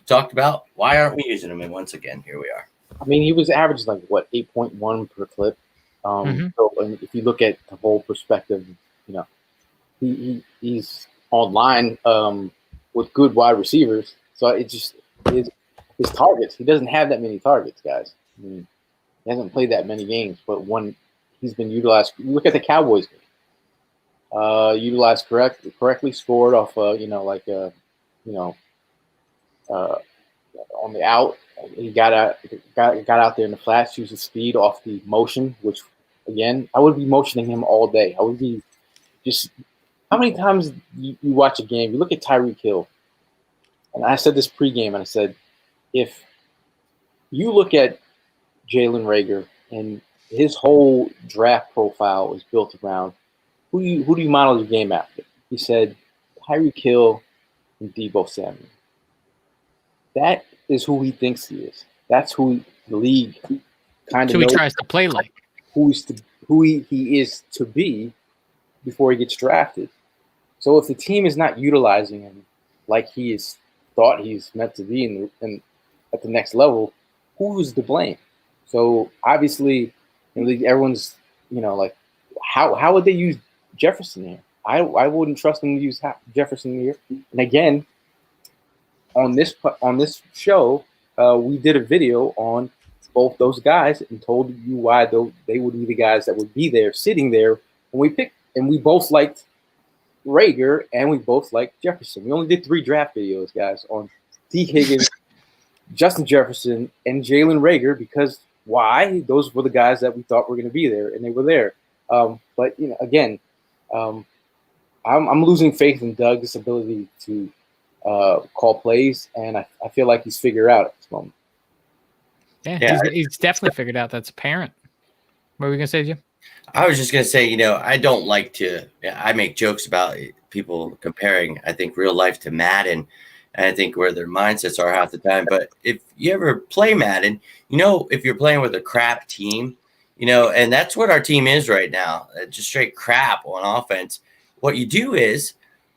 talked about why aren't we using him, and once again, here we are. I mean, he was averaging 8.1 per clip. So and if you look at the whole perspective, he's online with good wide receivers. So it just his targets. He doesn't have that many targets, guys. I mean, he hasn't played that many games, but when he's been utilized, look at the Cowboys game. Utilized correctly, scored off on the out. He got out there in the flats, used his speed off the motion, which again, I would be motioning him all day. I would be just how many times you watch a game, you look at Tyreek Hill, and I said this pregame, and I said, if you look at Jalen Reagor and his whole draft profile is built around who do you model your game after? He said Tyreek Hill and Deebo Samuel. That is who he thinks he is. That's who the league kind of knows. So he tries to play like who he is to be before he gets drafted. So if the team is not utilizing him like he is thought he's meant to be in at the next level, who's to blame? So obviously, everyone's how would they use Jefferson here? I wouldn't trust them to use Jefferson here. And again, on this show, we did a video on both those guys and told you why they would be the guys that would be there, sitting there when we picked. And we both liked Reagor and we both liked Jefferson. We only did 3 draft videos, guys, on T. Higgins, Justin Jefferson, and Jalen Reagor because why? Those were the guys that we thought were going to be there, and they were there. But again, I'm losing faith in Doug's ability to call plays, and I feel like he's figured out at this moment. Yeah. He's definitely figured out. That's apparent. What were we gonna say, Jim? I was just gonna say, I don't like to. I make jokes about people comparing, I think, real life to Madden, and I think where their mindsets are half the time. But if you ever play Madden, if you're playing with a crap team, and that's what our team is right now, just straight crap on offense. What you do is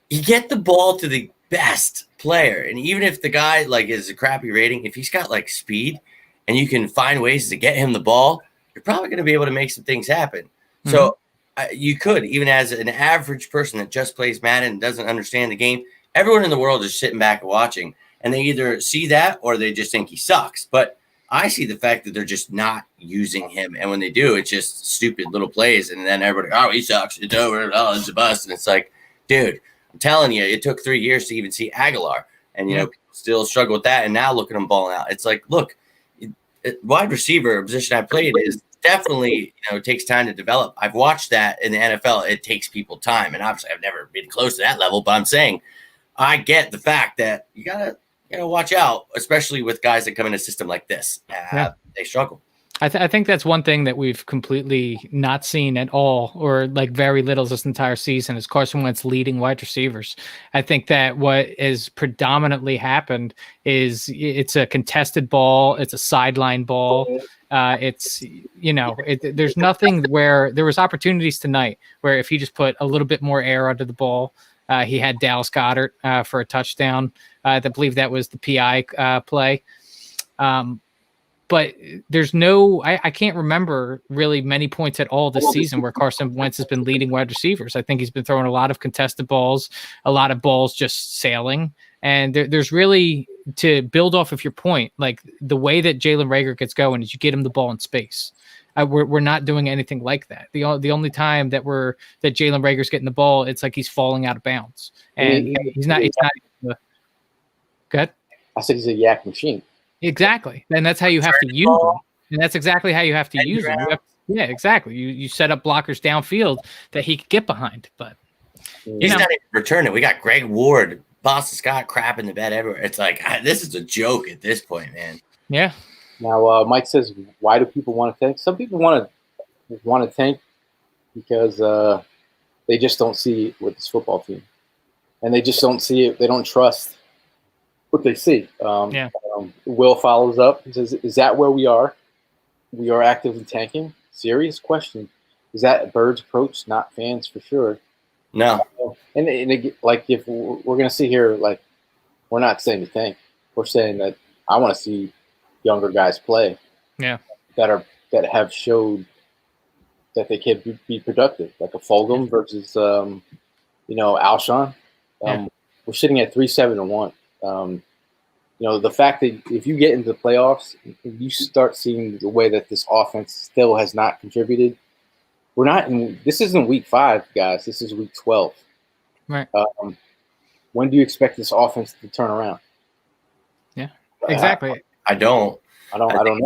you get the ball to the best player. And even if the guy is a crappy rating, if he's got speed and you can find ways to get him the ball, you're probably going to be able to make some things happen. Mm-hmm. So you could, even as an average person that just plays Madden and doesn't understand the game, everyone in the world is sitting back and watching, and they either see that or they just think he sucks. But I see the fact that they're just not using him. And when they do, it's just stupid little plays. And then everybody, oh, he sucks. It's over. Oh, it's a bust. And it's like, dude, I'm telling you, it took 3 years to even see Aguilar. And, people still struggle with that. And now look at him balling out. It's like, look, wide receiver, a position I played, is definitely, it takes time to develop. I've watched that in the NFL. It takes people time. And obviously I've never been close to that level. But I'm saying I get the fact that you got to watch out, especially with guys that come in a system like this. They struggle. I think that's one thing that we've completely not seen at all, or very little this entire season, is Carson Wentz leading wide receivers. I think that what has predominantly happened is it's a contested ball, it's a sideline ball. There's nothing where there was opportunities tonight where if he just put a little bit more air under the ball, he had Dallas Goedert for a touchdown. I believe that was the PI play. but there's no, I can't remember really many points at all this season where Carson Wentz has been leading wide receivers. I think he's been throwing a lot of contested balls, a lot of balls just sailing. And there's really, to build off of your point, like the way that Jalen Reagor gets going is you get him the ball in space. We're not doing anything like that. The only time that Jalen Reagor's getting the ball, it's like he's falling out of bounds, and he's not. Good. I said he's a yak machine. Exactly, and that's how you have to use him, and that's exactly how you have to use him. Yeah, exactly. You set up blockers downfield that he could get behind, but he's not even returning. We got Greg Ward, Boston Scott crap in the bed everywhere. It's like this is a joke at this point, man. Yeah. Now, Mike says, why do people want to tank? Some people want to tank because they just don't see it with this football team, and they just don't see it. They don't trust what they see. Will follows up. He says, "Is that where we are? We are actively tanking." Serious question. Is that a Bird's approach? Not fans for sure. No. And like if we're gonna see here, like we're not saying to tank. We're saying that I want to see younger guys play. Yeah. That have showed that they can be productive, like a Fulgham versus Alshon. We're sitting at 3-7-1. The fact that if you get into the playoffs, you start seeing the way that this offense still has not contributed. We're not in. This isn't week 5, guys. This is week 12. Right. When do you expect this offense to turn around? Yeah. Exactly. I don't know.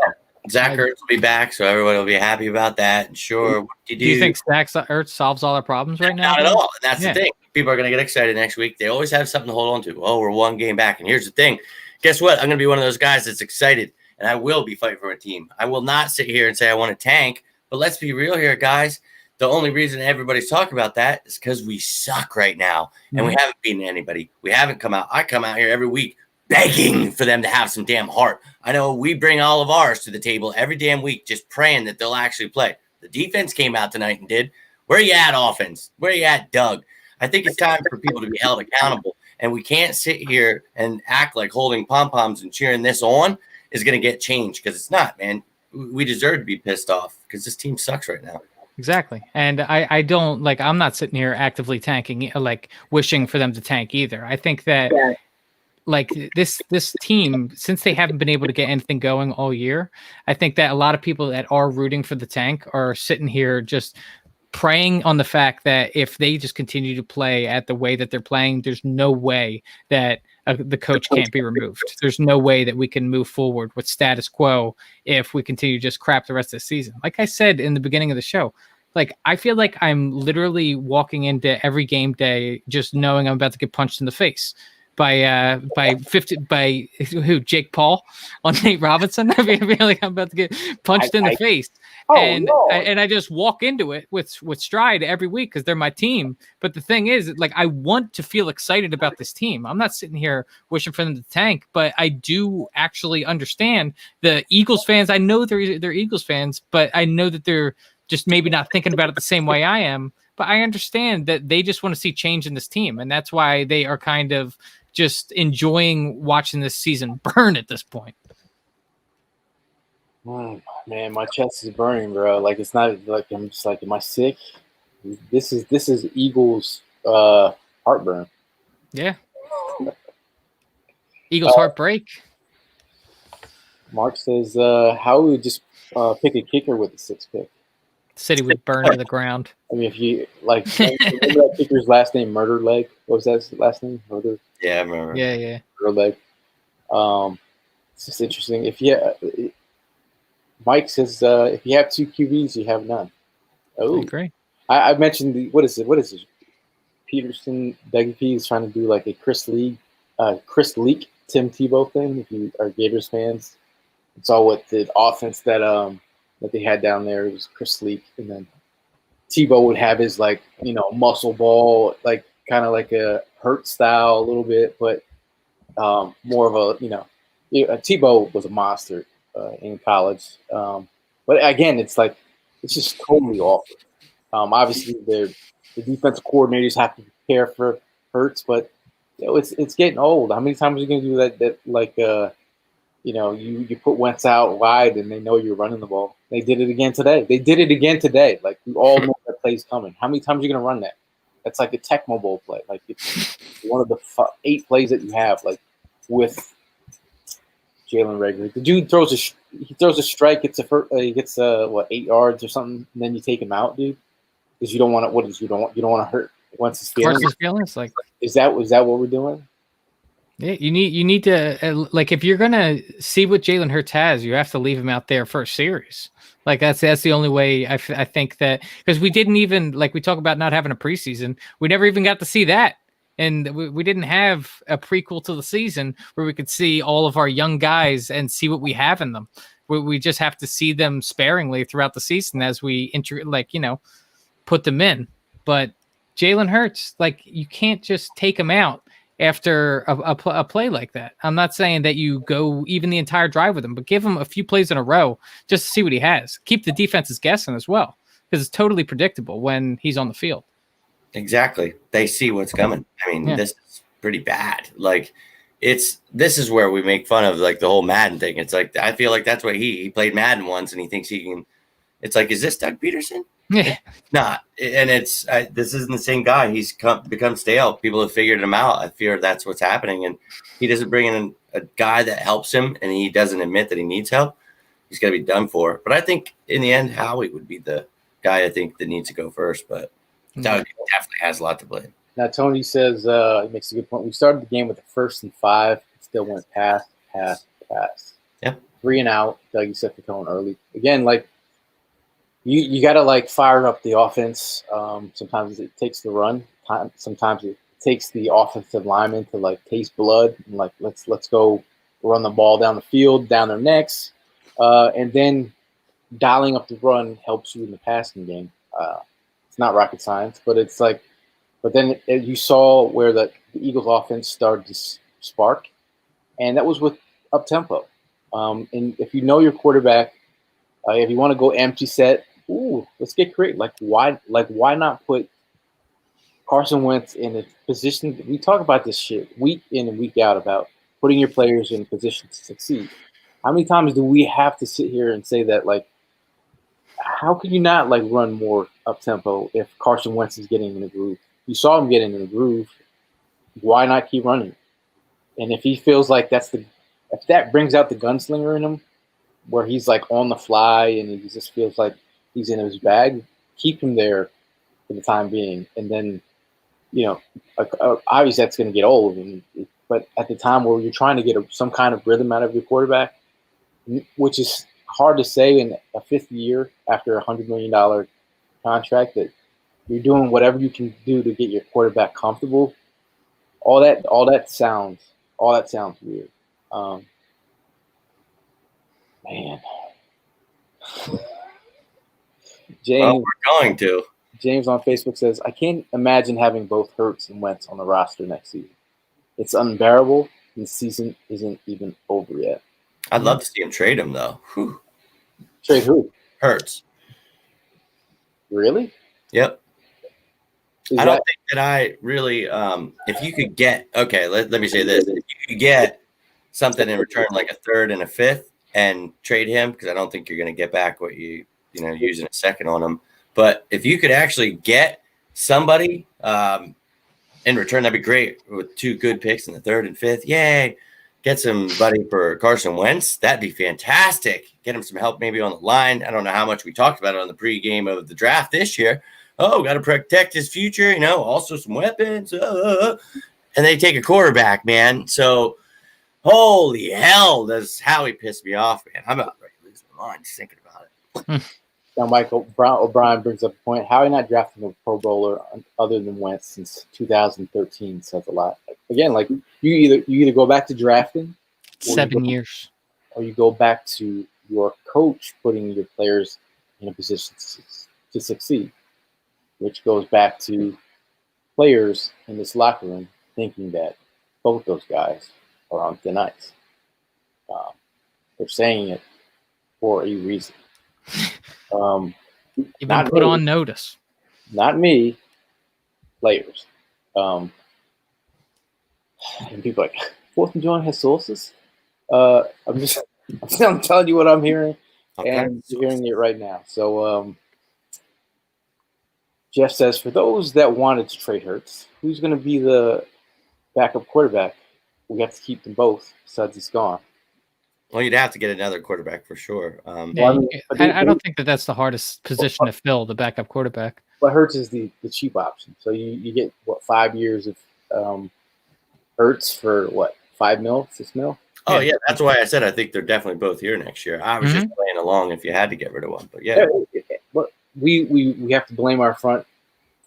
Zach Ertz will be back, so everybody will be happy about that. Sure. What do you think Zach Ertz solves all our problems right now? Not at all. That's the thing. People are going to get excited next week. They always have something to hold on to. Oh, we're one game back. And here's the thing. Guess what? I'm going to be one of those guys that's excited, and I will be fighting for a team. I will not sit here and say I want to tank, but let's be real here, guys. The only reason everybody's talking about that is because we suck right now, and we haven't beaten anybody. We haven't come out. I come out here every week begging for them to have some damn heart. I know we bring all of ours to the table every damn week, just praying that they'll actually play. The defense came out tonight and did. Where you at, offense? Where you at, Doug? I think it's time for people to be held accountable, and we can't sit here and act like holding pom-poms and cheering this on is going to get changed, because it's not, man. We deserve to be pissed off because this team sucks right now. Exactly. And I don't, like, I'm not sitting here actively tanking, like wishing for them to tank either. I think that like this team, since they haven't been able to get anything going all year, I think that a lot of people that are rooting for the tank are sitting here just preying on the fact that if they just continue to play at the way that they're playing, there's no way that the coach can't be removed. There's no way that we can move forward with status quo if we continue to just crap the rest of the season. Like I said in the beginning of the show, like I feel like I'm literally walking into every game day just knowing I'm about to get punched in the face by Jake Paul on Nate Robinson. I feel like I'm about to get punched in the face. And I just walk into it with stride every week because they're my team. But the thing is, like, I want to feel excited about this team. I'm not sitting here wishing for them to tank, but I do actually understand the Eagles fans. I know they're Eagles fans, but I know that they're just maybe not thinking about it the same way I am. But I understand that they just want to see change in this team, and that's why they are kind of just enjoying watching this season burn at this point. Oh, man, my chest is burning, bro. Like, it's not like I'm just like, am I sick? This is Eagles heartburn. Yeah. Eagles heartbreak. Mark says, how would we just pick a kicker with the 6th pick? City would burn to the ground. I mean, if you like, remember that kicker's last name, Murder Leg? What was that his last name? Murder. Yeah, I remember. Yeah. Murder Leg. It's just interesting. Mike says, if you have 2 QBs, you have none. Oh, great. I mentioned what is it? Peterson, WP is trying to do like a Chris Leak, Tim Tebow thing. If you are Gators fans, it's all what the offense that they had down there. It was Chris Leak, and then Tebow would have his muscle ball, like kind of like a Hurt style a little bit, but more of a Tebow was a monster in college. But again, it's just totally off. Obviously, the defensive coordinators have to prepare for Hurts, but it's getting old. How many times are you going to do that you put Wentz out wide and they know you're running the ball. They did it again today. Like, we all know that play's coming. How many times are you going to run that? That's like a Tecmo Bowl play. Like, it's one of the 8 plays that you have, like, with Jalen Rager. The dude throws a strike, he gets 8 yards or something, and then you take him out, dude, because you don't want to hurt Wentz's feelings. Carson's feelings, like, is that what we're doing? Yeah, you need to like, if you're gonna see what Jalen Hurts has, you have to leave him out there for a series. Like, that's the only way. I think that, because we didn't even, like, we talk about not having a preseason, we never even got to see that, and we didn't have a prequel to the season where we could see all of our young guys and see what we have in them. We just have to see them sparingly throughout the season as we put them in. But Jalen Hurts, like, you can't just take him out after a play like that. I'm not saying that you go even the entire drive with him, but give him a few plays in a row just to see what he has. Keep the defenses guessing as well, because it's totally predictable when he's on the field. Exactly. They see what's coming. I mean, This is pretty bad. Like, this is where we make fun of, like, the whole Madden thing. It's like, I feel like that's what he played Madden once and he thinks he can. It's like, is this Doug Peterson? Yeah. It's not. And this isn't the same guy. He's become stale. People have figured him out. I fear that's what's happening. And he doesn't bring in a guy that helps him, and he doesn't admit that he needs help. He's going to be done for. But I think in the end, Howie would be the guy I think that needs to go first. But Doug definitely has a lot to blame. Now, Tony says, he makes a good point. We started the game with the 1st and 5. It still went pass. Yeah. 3 and out. Doug, you set the tone early. Again, like, you got to, like, fire up the offense. Sometimes it takes the run. Sometimes it takes the offensive lineman to, like, taste blood and, like, let's go run the ball down the field, down their necks. And then dialing up the run helps you in the passing game. It's not rocket science, but it's like, but then you saw where the Eagles offense started to spark, and that was with up tempo. And if you know your quarterback, if you want to go empty set, let's get creative. Like, why not put Carson Wentz in a position? We talk about this shit week in and week out about putting your players in a position to succeed. How many times do we have to sit here and say that, like, how can you not, like, run more up tempo if Carson Wentz is getting in the groove? You saw him getting in the groove. Why not keep running? And if he feels like if that brings out the gunslinger in him, where he's, like, on the fly and he just feels like he's in his bag, keep him there for the time being. And then, obviously that's going to get old. But at the time where you're trying to get some kind of rhythm out of your quarterback, which is hard to say in a 5th year after $100 million contract, that you're doing whatever you can do to get your quarterback comfortable. All that sounds weird. Man. Well, we're going to. James on Facebook says, I can't imagine having both Hurts and Wentz on the roster next season. It's unbearable, and the season isn't even over yet. I'd love to see him trade him, though. Whew. Trade who? Hurts. Really? Yep. I don't think that I really if you could get – okay, let me say this. If you could get something in return, like a 3rd and a 5th, and trade him, because I don't think you're going to get back what using a 2nd on him. But if you could actually get somebody in return, that'd be great, with 2 good picks in the 3rd and 5th. Yay. Get somebody for Carson Wentz. That'd be fantastic. Get him some help maybe on the line. I don't know how much we talked about it on the pregame of the draft this year. Oh, got to protect his future, also some weapons. And they take a quarterback, man. So, holy hell, does Howie piss me off, man. I'm about ready to lose my mind just thinking about it. Now, Michael O'Brien brings up a point. Howie not drafting a Pro Bowler other than Wentz since 2013 says a lot. Again, like, you either go back to drafting 7 years, or you go back to your coach putting your players in a position to succeed, which goes back to players in this locker room thinking that both those guys are on thin ice. They're saying it for a reason. You've been put on notice. Not me, players. And people are like, 4th and John has sources? I'm telling you what I'm hearing, Okay. and you're hearing it right now. So Jeff says, for those that wanted to trade Hurts, who's going to be the backup quarterback? We have to keep them both. Besides, he's gone. Well, you'd have to get another quarterback for sure. Yeah, Well, I mean, but I don't think that's the hardest position to fill, the backup quarterback. But Hurts is the cheap option. So you get, 5 years of Hurts for what, 5 mil, 6 mil? Oh yeah, that's why I said I think they're definitely both here next year. I was just playing along if you had to get rid of one, but yeah. But we have to blame our front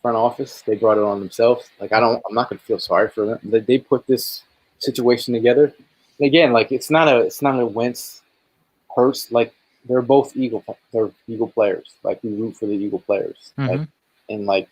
office. They brought it on themselves. Like I'm not going to feel sorry for them. They put this situation together. And again, like it's not a Wentz Hurts. Like they're both Eagle players. Like we root for the Eagle players. Like, and like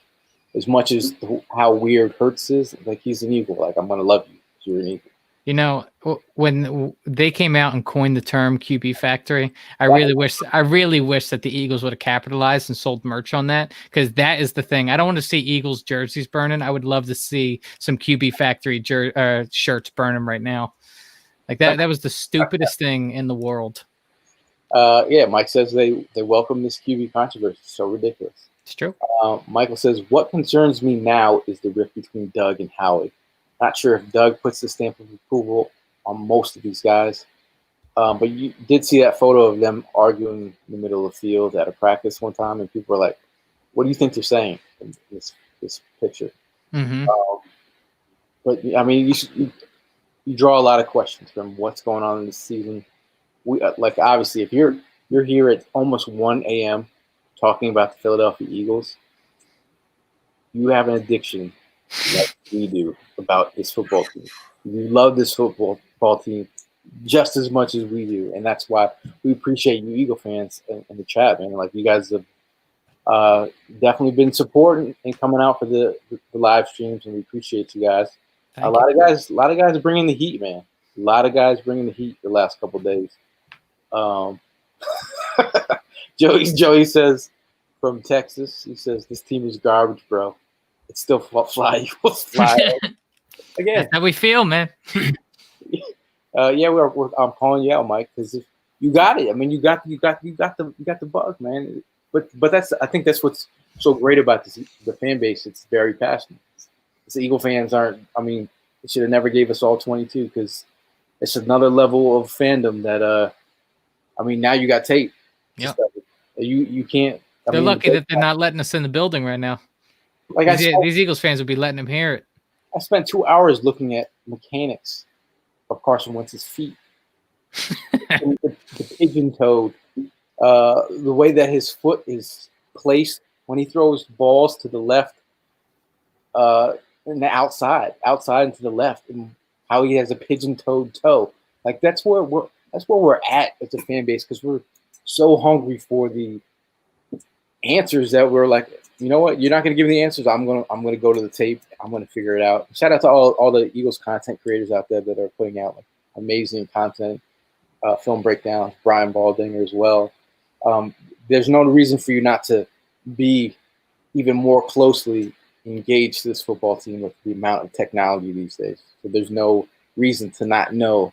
as much as how weird Hurts is, like he's an Eagle. Like I'm going to love you. You're an Eagle. You know, when they came out and coined the term QB factory, I really wish that the Eagles would have capitalized and sold merch on that, because that is the thing. I don't want to see Eagles jerseys burning. I would love to see some QB factory shirts burn them right now. Like that was the stupidest thing in the world. Yeah, Mike says they welcome this QB controversy. It's so ridiculous. It's true. Michael says, what concerns me now is the rift between Doug and Howie. Not sure if Doug puts the stamp of approval on most of these guys. But you did see that photo of them arguing in the middle of the field at a practice one time, and people were like, what do you think they're saying in this picture? But, I mean, you draw a lot of questions from what's going on in this season. We like, obviously, if you're here at almost 1 a.m. talking about the Philadelphia Eagles, you have an addiction like we do about this football team. You love this football team just as much as we do, and that's why we appreciate you Eagle fans in the chat, man. Like you guys have definitely been supporting and coming out for the live streams, and we appreciate you guys. A lot of guys bringing the heat, man. A lot of guys bringing the heat the last couple of days. Joey says from Texas, he says this team is garbage, bro. It's still fly Eagles fly. Again, that's how we feel, man. Yeah, I'm calling you out, Mike, because you got it. I mean, you got the bug, man. But I think that's what's so great about the fan base. It's very passionate. The Eagle fans aren't. I mean, they should have never gave us all 22, because it's another level of fandom that. I mean, now you got tape. Yeah. You can't. They're lucky that they're not letting us in the building right now. Like these Eagles fans would be letting them hear it. I spent 2 hours looking at mechanics of Carson Wentz's feet. the pigeon-toed, the way that his foot is placed when he throws balls to the left, and the outside and to the left, and how he has a pigeon-toed toe. Like that's where we're at as a fan base, because we're so hungry for the answers that we're like, you know what? You're not going to give me the answers. I'm gonna go to the tape. I'm gonna figure it out. Shout out to all the Eagles content creators out there that are putting out like amazing content, film breakdowns. Brian Baldinger as well. There's no reason for you not to be even more closely engaged to this football team with the amount of technology these days. So there's no reason to not know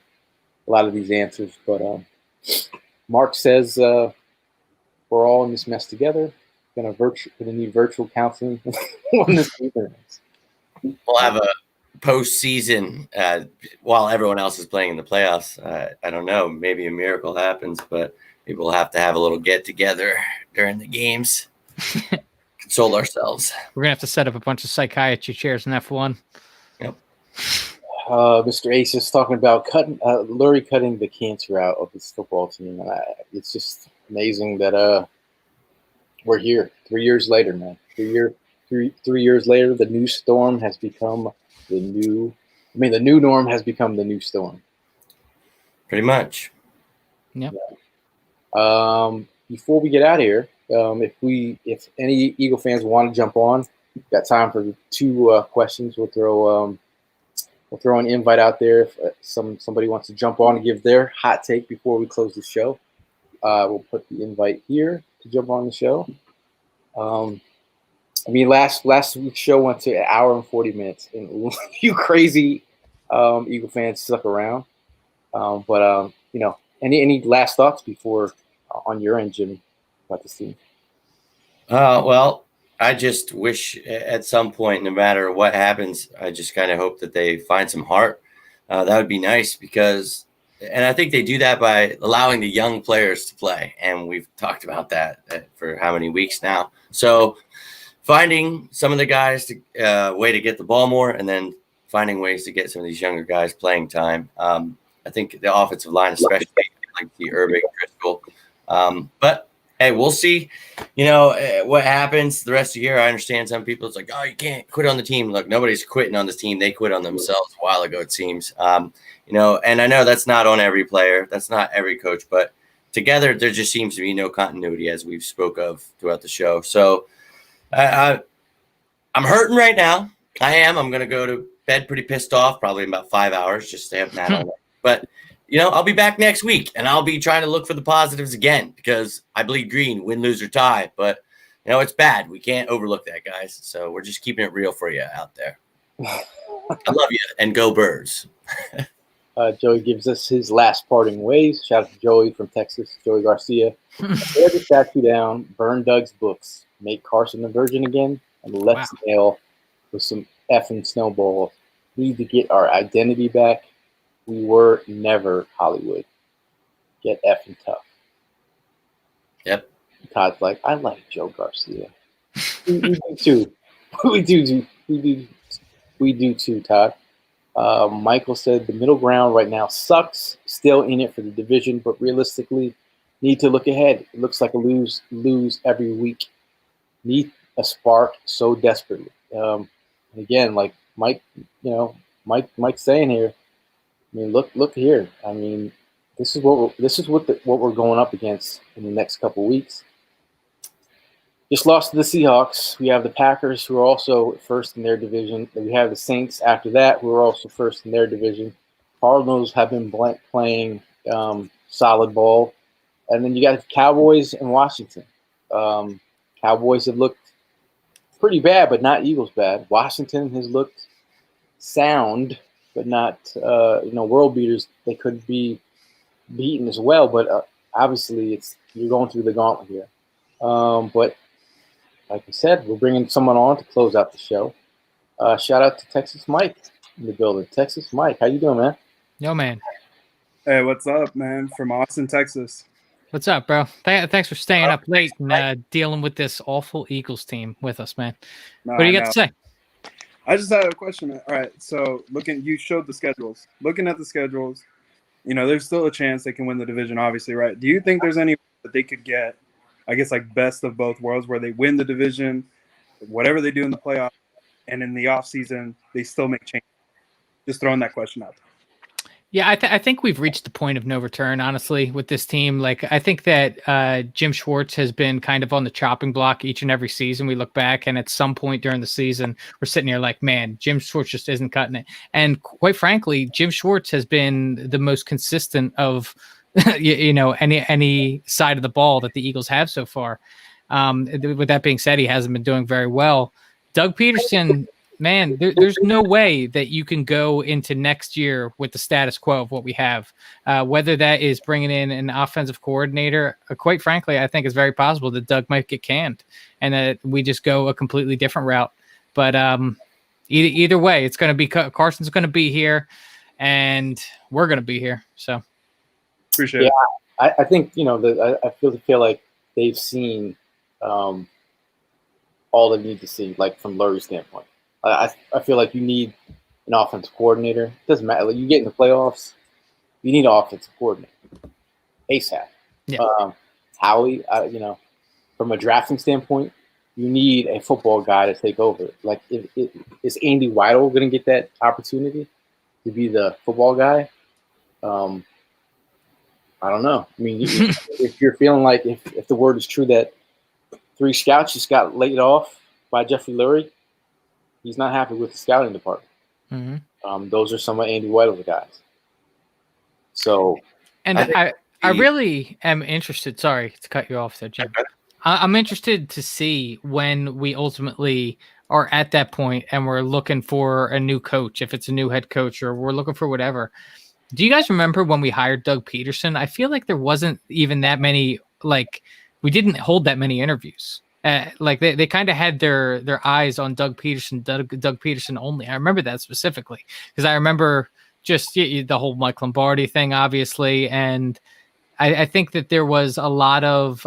a lot of these answers. But Mark says we're all in this mess together. Gonna need virtual counseling when this season ends. We'll have a postseason while everyone else is playing in the playoffs. I don't know. Maybe a miracle happens, but maybe we'll have to have a little get together during the games. Console ourselves. We're gonna have to set up a bunch of psychiatry chairs in F1. Yep. Mr. Ace is talking about Lurie cutting the cancer out of this football team, and it's just amazing that we're here 3 years later, man. 3 years later, the new storm has become the new norm has become the new storm. Pretty much. Yep. Before we get out of here, if any Eagle fans want to jump on, we've got time for 2 questions. We'll throw an invite out there if somebody wants to jump on and give their hot take before we close the show. We'll put the invite here to jump on the show. I mean, last week's show went to 1 hour and 40 minutes, and you crazy Eagle fans stuck around. But any last thoughts before on your end, Jimmy, about this team? Well, I just wish at some point, no matter what happens, I just kind of hope that they find some heart. That would be nice because, and I think they do that by allowing the young players to play. And we've talked about that for how many weeks now. So finding some of the guys to way to get the ball more, and then finding ways to get some of these younger guys playing time. I think the offensive line, especially, like the Irving, Driscoll. But hey, we'll see. What happens the rest of the year. I understand some people. It's like, oh, you can't quit on the team. Look, nobody's quitting on this team. They quit on themselves a while ago, it seems. And I know that's not on every player. That's not every coach. But together, there just seems to be no continuity, as we've spoke of throughout the show. So I'm hurting right now. I am. I'm going to go to bed pretty pissed off, probably in about 5 hours, just stay up now. But I'll be back next week, and I'll be trying to look for the positives again because I bleed green, win, lose, or tie. But, it's bad. We can't overlook that, guys. So we're just keeping it real for you out there. I love you, and go Birds. Joey gives us his last parting ways. Shout out to Joey from Texas, Joey Garcia. Tear the statue down, burn Doug's books, make Carson a virgin again, and let's nail with some effing snowball. We need to get our identity back. We were never Hollywood. Get effing tough. Yep. Todd's like, I like Joe Garcia. we do too. We do too, Todd. Michael said the middle ground right now sucks. Still in it for the division, but realistically, need to look ahead. It looks like a lose every week. Need a spark so desperately. Again, like Mike's saying here. I mean, look here. I mean, this is what we're going up against in the next couple weeks. Just lost to the Seahawks. We have the Packers, who are also first in their division. We have the Saints after that, who are also first in their division. Cardinals have been playing solid ball, and then you got the Cowboys and Washington. Cowboys have looked pretty bad, but not Eagles bad. Washington has looked sound, but not world beaters. They could be beaten as well, but obviously you're going through the gauntlet here. But like I said, we're bringing someone on to close out the show. Shout out to Texas Mike in the building. Texas Mike, how you doing, man? Yo, man. Hey, what's up, man? From Austin, Texas. What's up, bro? Thanks for staying up late and dealing with this awful Eagles team with us, man. No, what do you got to say? I just had a question, man. All right, so you showed the schedules. Looking at the schedules, there's still a chance they can win the division, obviously, right? Do you think there's any that they could get, I guess, like best of both worlds, where they win the division, whatever they do in the playoffs, and in the offseason, they still make changes? Just throwing that question out there. Yeah, I think we've reached the point of no return, honestly, with this team. Like, I think that Jim Schwartz has been kind of on the chopping block each and every season. We look back, and at some point during the season, we're sitting here like, man, Jim Schwartz just isn't cutting it. And quite frankly, Jim Schwartz has been the most consistent of, any side of the ball that the Eagles have so far. With that being said, he hasn't been doing very well. Doug Peterson, man, there's no way that you can go into next year with the status quo of what we have. Whether that is bringing in an offensive coordinator, quite frankly, I think it's very possible that Doug might get canned and that we just go a completely different route. But either way, it's going to be Carson's going to be here, and we're going to be here. So appreciate it. I think I feel like they've seen all they need to see, like from Lurie's standpoint. I feel like you need an offensive coordinator. It doesn't matter. Like, you get in the playoffs, you need an offensive coordinator ASAP. Yeah. Howie, from a drafting standpoint, you need a football guy to take over. Like, is Andy Weidel going to get that opportunity to be the football guy? I don't know. I mean, if you're feeling like if the word is true that 3 scouts just got laid off by Jeffrey Lurie, he's not happy with the scouting department. Mm-hmm. Those are some of Andy Weidl's guys. So, and I really am interested. Sorry to cut you off there, Jim. I'm interested to see when we ultimately are at that point and we're looking for a new coach, if it's a new head coach or we're looking for whatever. Do you guys remember when we hired Doug Peterson? I feel like there wasn't even that many, like, we didn't hold that many interviews. Like they kind of had their eyes on Doug Peterson only. I remember that specifically because I remember just the whole Mike Lombardi thing, obviously. And I think that there was a lot of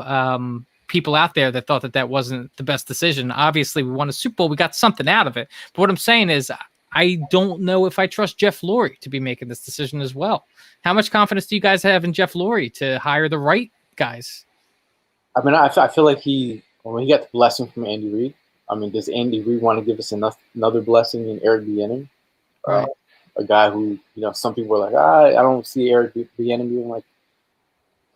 people out there that thought that wasn't the best decision. Obviously, we won a Super Bowl. We got something out of it. But what I'm saying is I don't know if I trust Jeff Lurie to be making this decision as well. How much confidence do you guys have in Jeff Lurie to hire the right guys? I mean, I feel like he got the blessing from Andy Reid. I mean, does Andy Reid want to give us another blessing in Eric Bieniemy? Right. A guy who, some people were like, I don't see Eric Bieniemy being like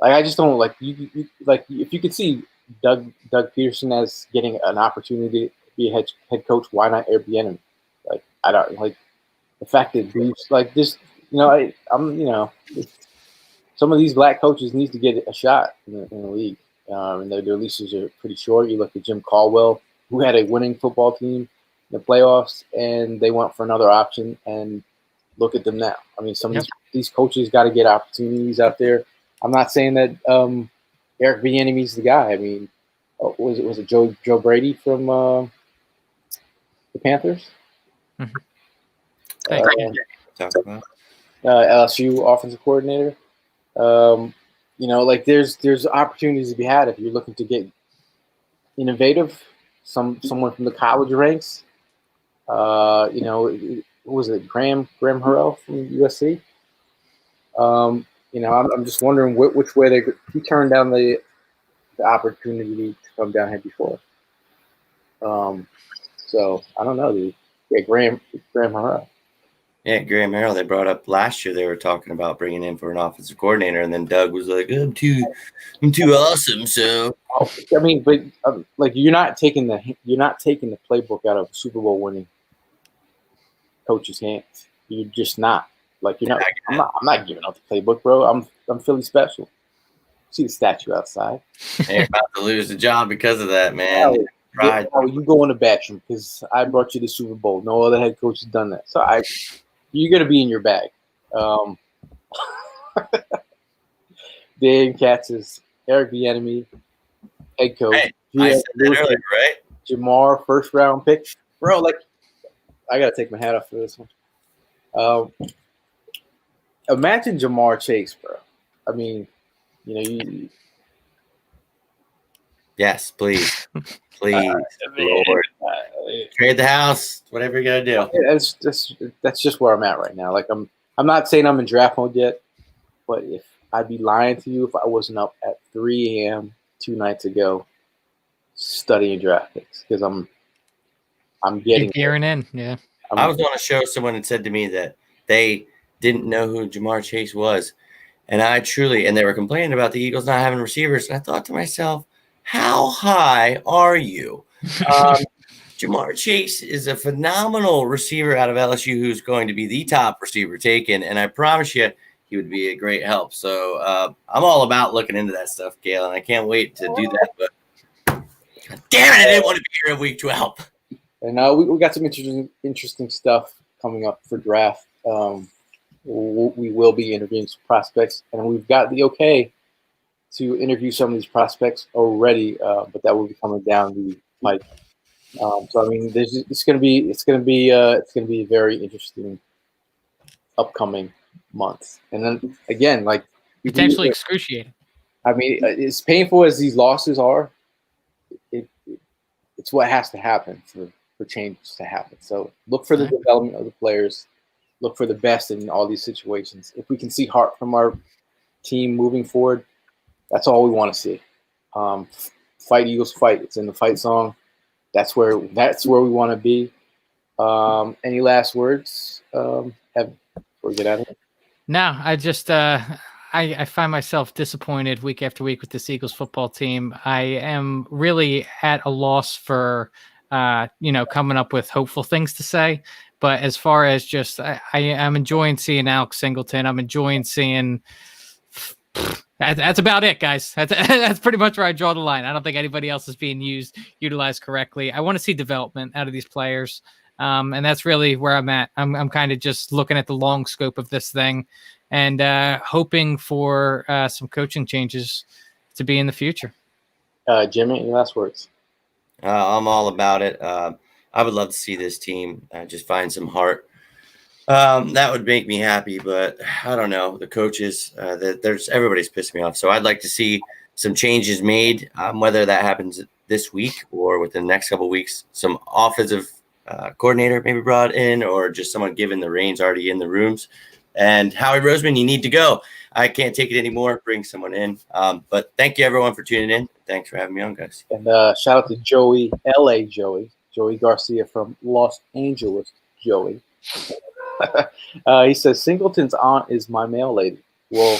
I just don't like you like if you could see Doug Peterson as getting an opportunity to be a head coach, why not Eric Bieniemy? Like I don't like the fact that dudes like this. Some of these black coaches need to get a shot in the league. And their leases are pretty short. You look at Jim Caldwell, who had a winning football team in the playoffs, and they went for another option. And look at them now. I mean, some of these coaches got to get opportunities out there. I'm not saying that Eric Bieniemy's the guy. I mean, was it Joe Brady from the Panthers? Mm-hmm. LSU offensive coordinator. There's opportunities to be had if you're looking to get innovative. Someone from the college ranks. Who was it? Graham Harrell from USC. I'm just wondering which way he turned down the opportunity to come down here before. So I don't know, dude. Yeah, Graham Harrell. Yeah, Graham Harrell. They brought up last year. They were talking about bringing in for an offensive coordinator, and then Doug was like, "I'm too awesome." So I mean, but you're not taking the playbook out of Super Bowl winning coach's hands. You're just not. Like you're not. I'm not giving up the playbook, bro. I'm Philly special. See the statue outside. You're about to lose the job because of that, man. You go in the bathroom because I brought you the Super Bowl. No other head coach has done that. So you're gonna be in your bag. Dan Katz's Eric Bieniemy, head coach. Hey, I said that earlier, right? Jamar, first round pick, bro. Like, I gotta take my hat off for this one. Imagine Jamar Chase, bro. I mean, Yes, please, Lord, trade the house, whatever you gotta do. That's just where I'm at right now. Like, I'm not saying I'm in draft mode yet, but if I'd be lying to you if I wasn't up at 3 a.m. 2 nights ago studying draft picks because I'm getting gearing in. Yeah, I was on a show. Someone had said to me that they didn't know who Jamar Chase was. And they were complaining about the Eagles not having receivers. And I thought to myself, how high are you? Jamar Chase is a phenomenal receiver out of LSU who's going to be the top receiver taken. And I promise you, he would be a great help. So I'm all about looking into that stuff, Gail. And I can't wait to do that. But damn it, I didn't want to be here in week 12. And we got some interesting stuff coming up for draft. We will be interviewing some prospects, and we've got the okay to interview some of these prospects already, but that will be coming down the pipe. So I mean, it's going to be a very interesting upcoming month. And then again, like potentially excruciating. I mean, as painful as these losses are, it's what has to happen for changes to happen. So look for the development of the players. Look for the best in all these situations. If we can see heart from our team moving forward, that's all we want to see. Fight Eagles, fight. It's in the fight song. That's where we want to be. Any last words, Evan, before we get out of here? No, I just I find myself disappointed week after week with this Eagles football team. I am really at a loss for coming up with hopeful things to say. But as far as just, I'm enjoying seeing Alex Singleton. I'm enjoying seeing. That's about it, guys. That's pretty much where I draw the line. I don't think anybody else is being utilized correctly. I want to see development out of these players. And that's really where I'm at. I'm kind of just looking at the long scope of this thing and hoping for some coaching changes to be in the future. Jimmy, any last words? I'm all about it. I would love to see this team just find some heart. That would make me happy, but I don't know. The coaches, everybody's pissed me off. So I'd like to see some changes made, whether that happens this week or within the next couple of weeks. Some offensive coordinator maybe brought in, or just someone given the reins already in the rooms. And Howie Roseman, you need to go. I can't take it anymore. Bring someone in. But thank you, everyone, for tuning in. Thanks for having me on, guys. And shout out to Joey, L.A. Joey Garcia from Los Angeles, Joey. He says, Singleton's aunt is my mail lady. Well,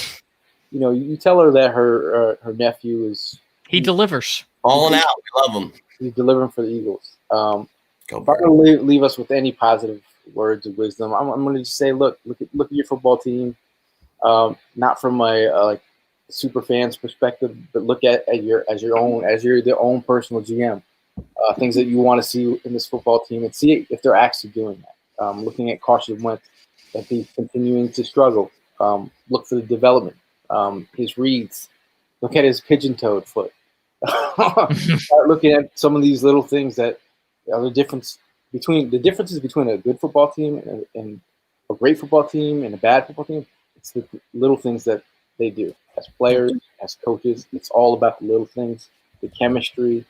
you tell her that her nephew is... He delivers. All and out. We love him. He's delivering for the Eagles. Go if I'm going to leave us with any positive words of wisdom, I'm going to just say, look at your football team. Not from a super fan's perspective, but look at your own personal GM. Things that you want to see in this football team, and see if they're actually doing that. Looking at Carson Wentz, that he's continuing to struggle. Look for the development. His reads. Look at his pigeon-toed foot. Start looking at some of these little things that are the differences between a good football team and a great football team and a bad football team. It's the little things that they do as players, as coaches. It's all about the little things, the chemistry,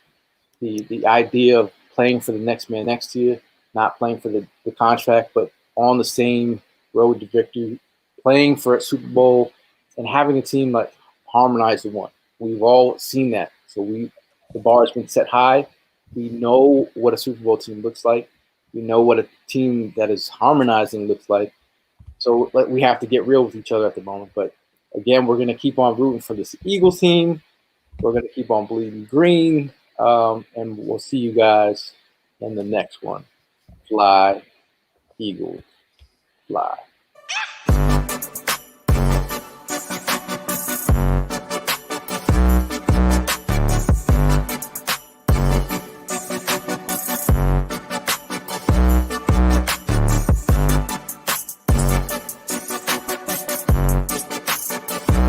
the idea of playing for the next man next to you, not playing for the contract, but on the same road to victory, playing for a Super Bowl and having a team like harmonize the one. We've all seen that. So the bar has been set high. We know what a Super Bowl team looks like. We know what a team that is harmonizing looks like. So we have to get real with each other at the moment. But again, we're going to keep on rooting for this Eagles team. We're going to keep on bleeding green. And we'll see you guys in the next one. Fly, Eagles, fly.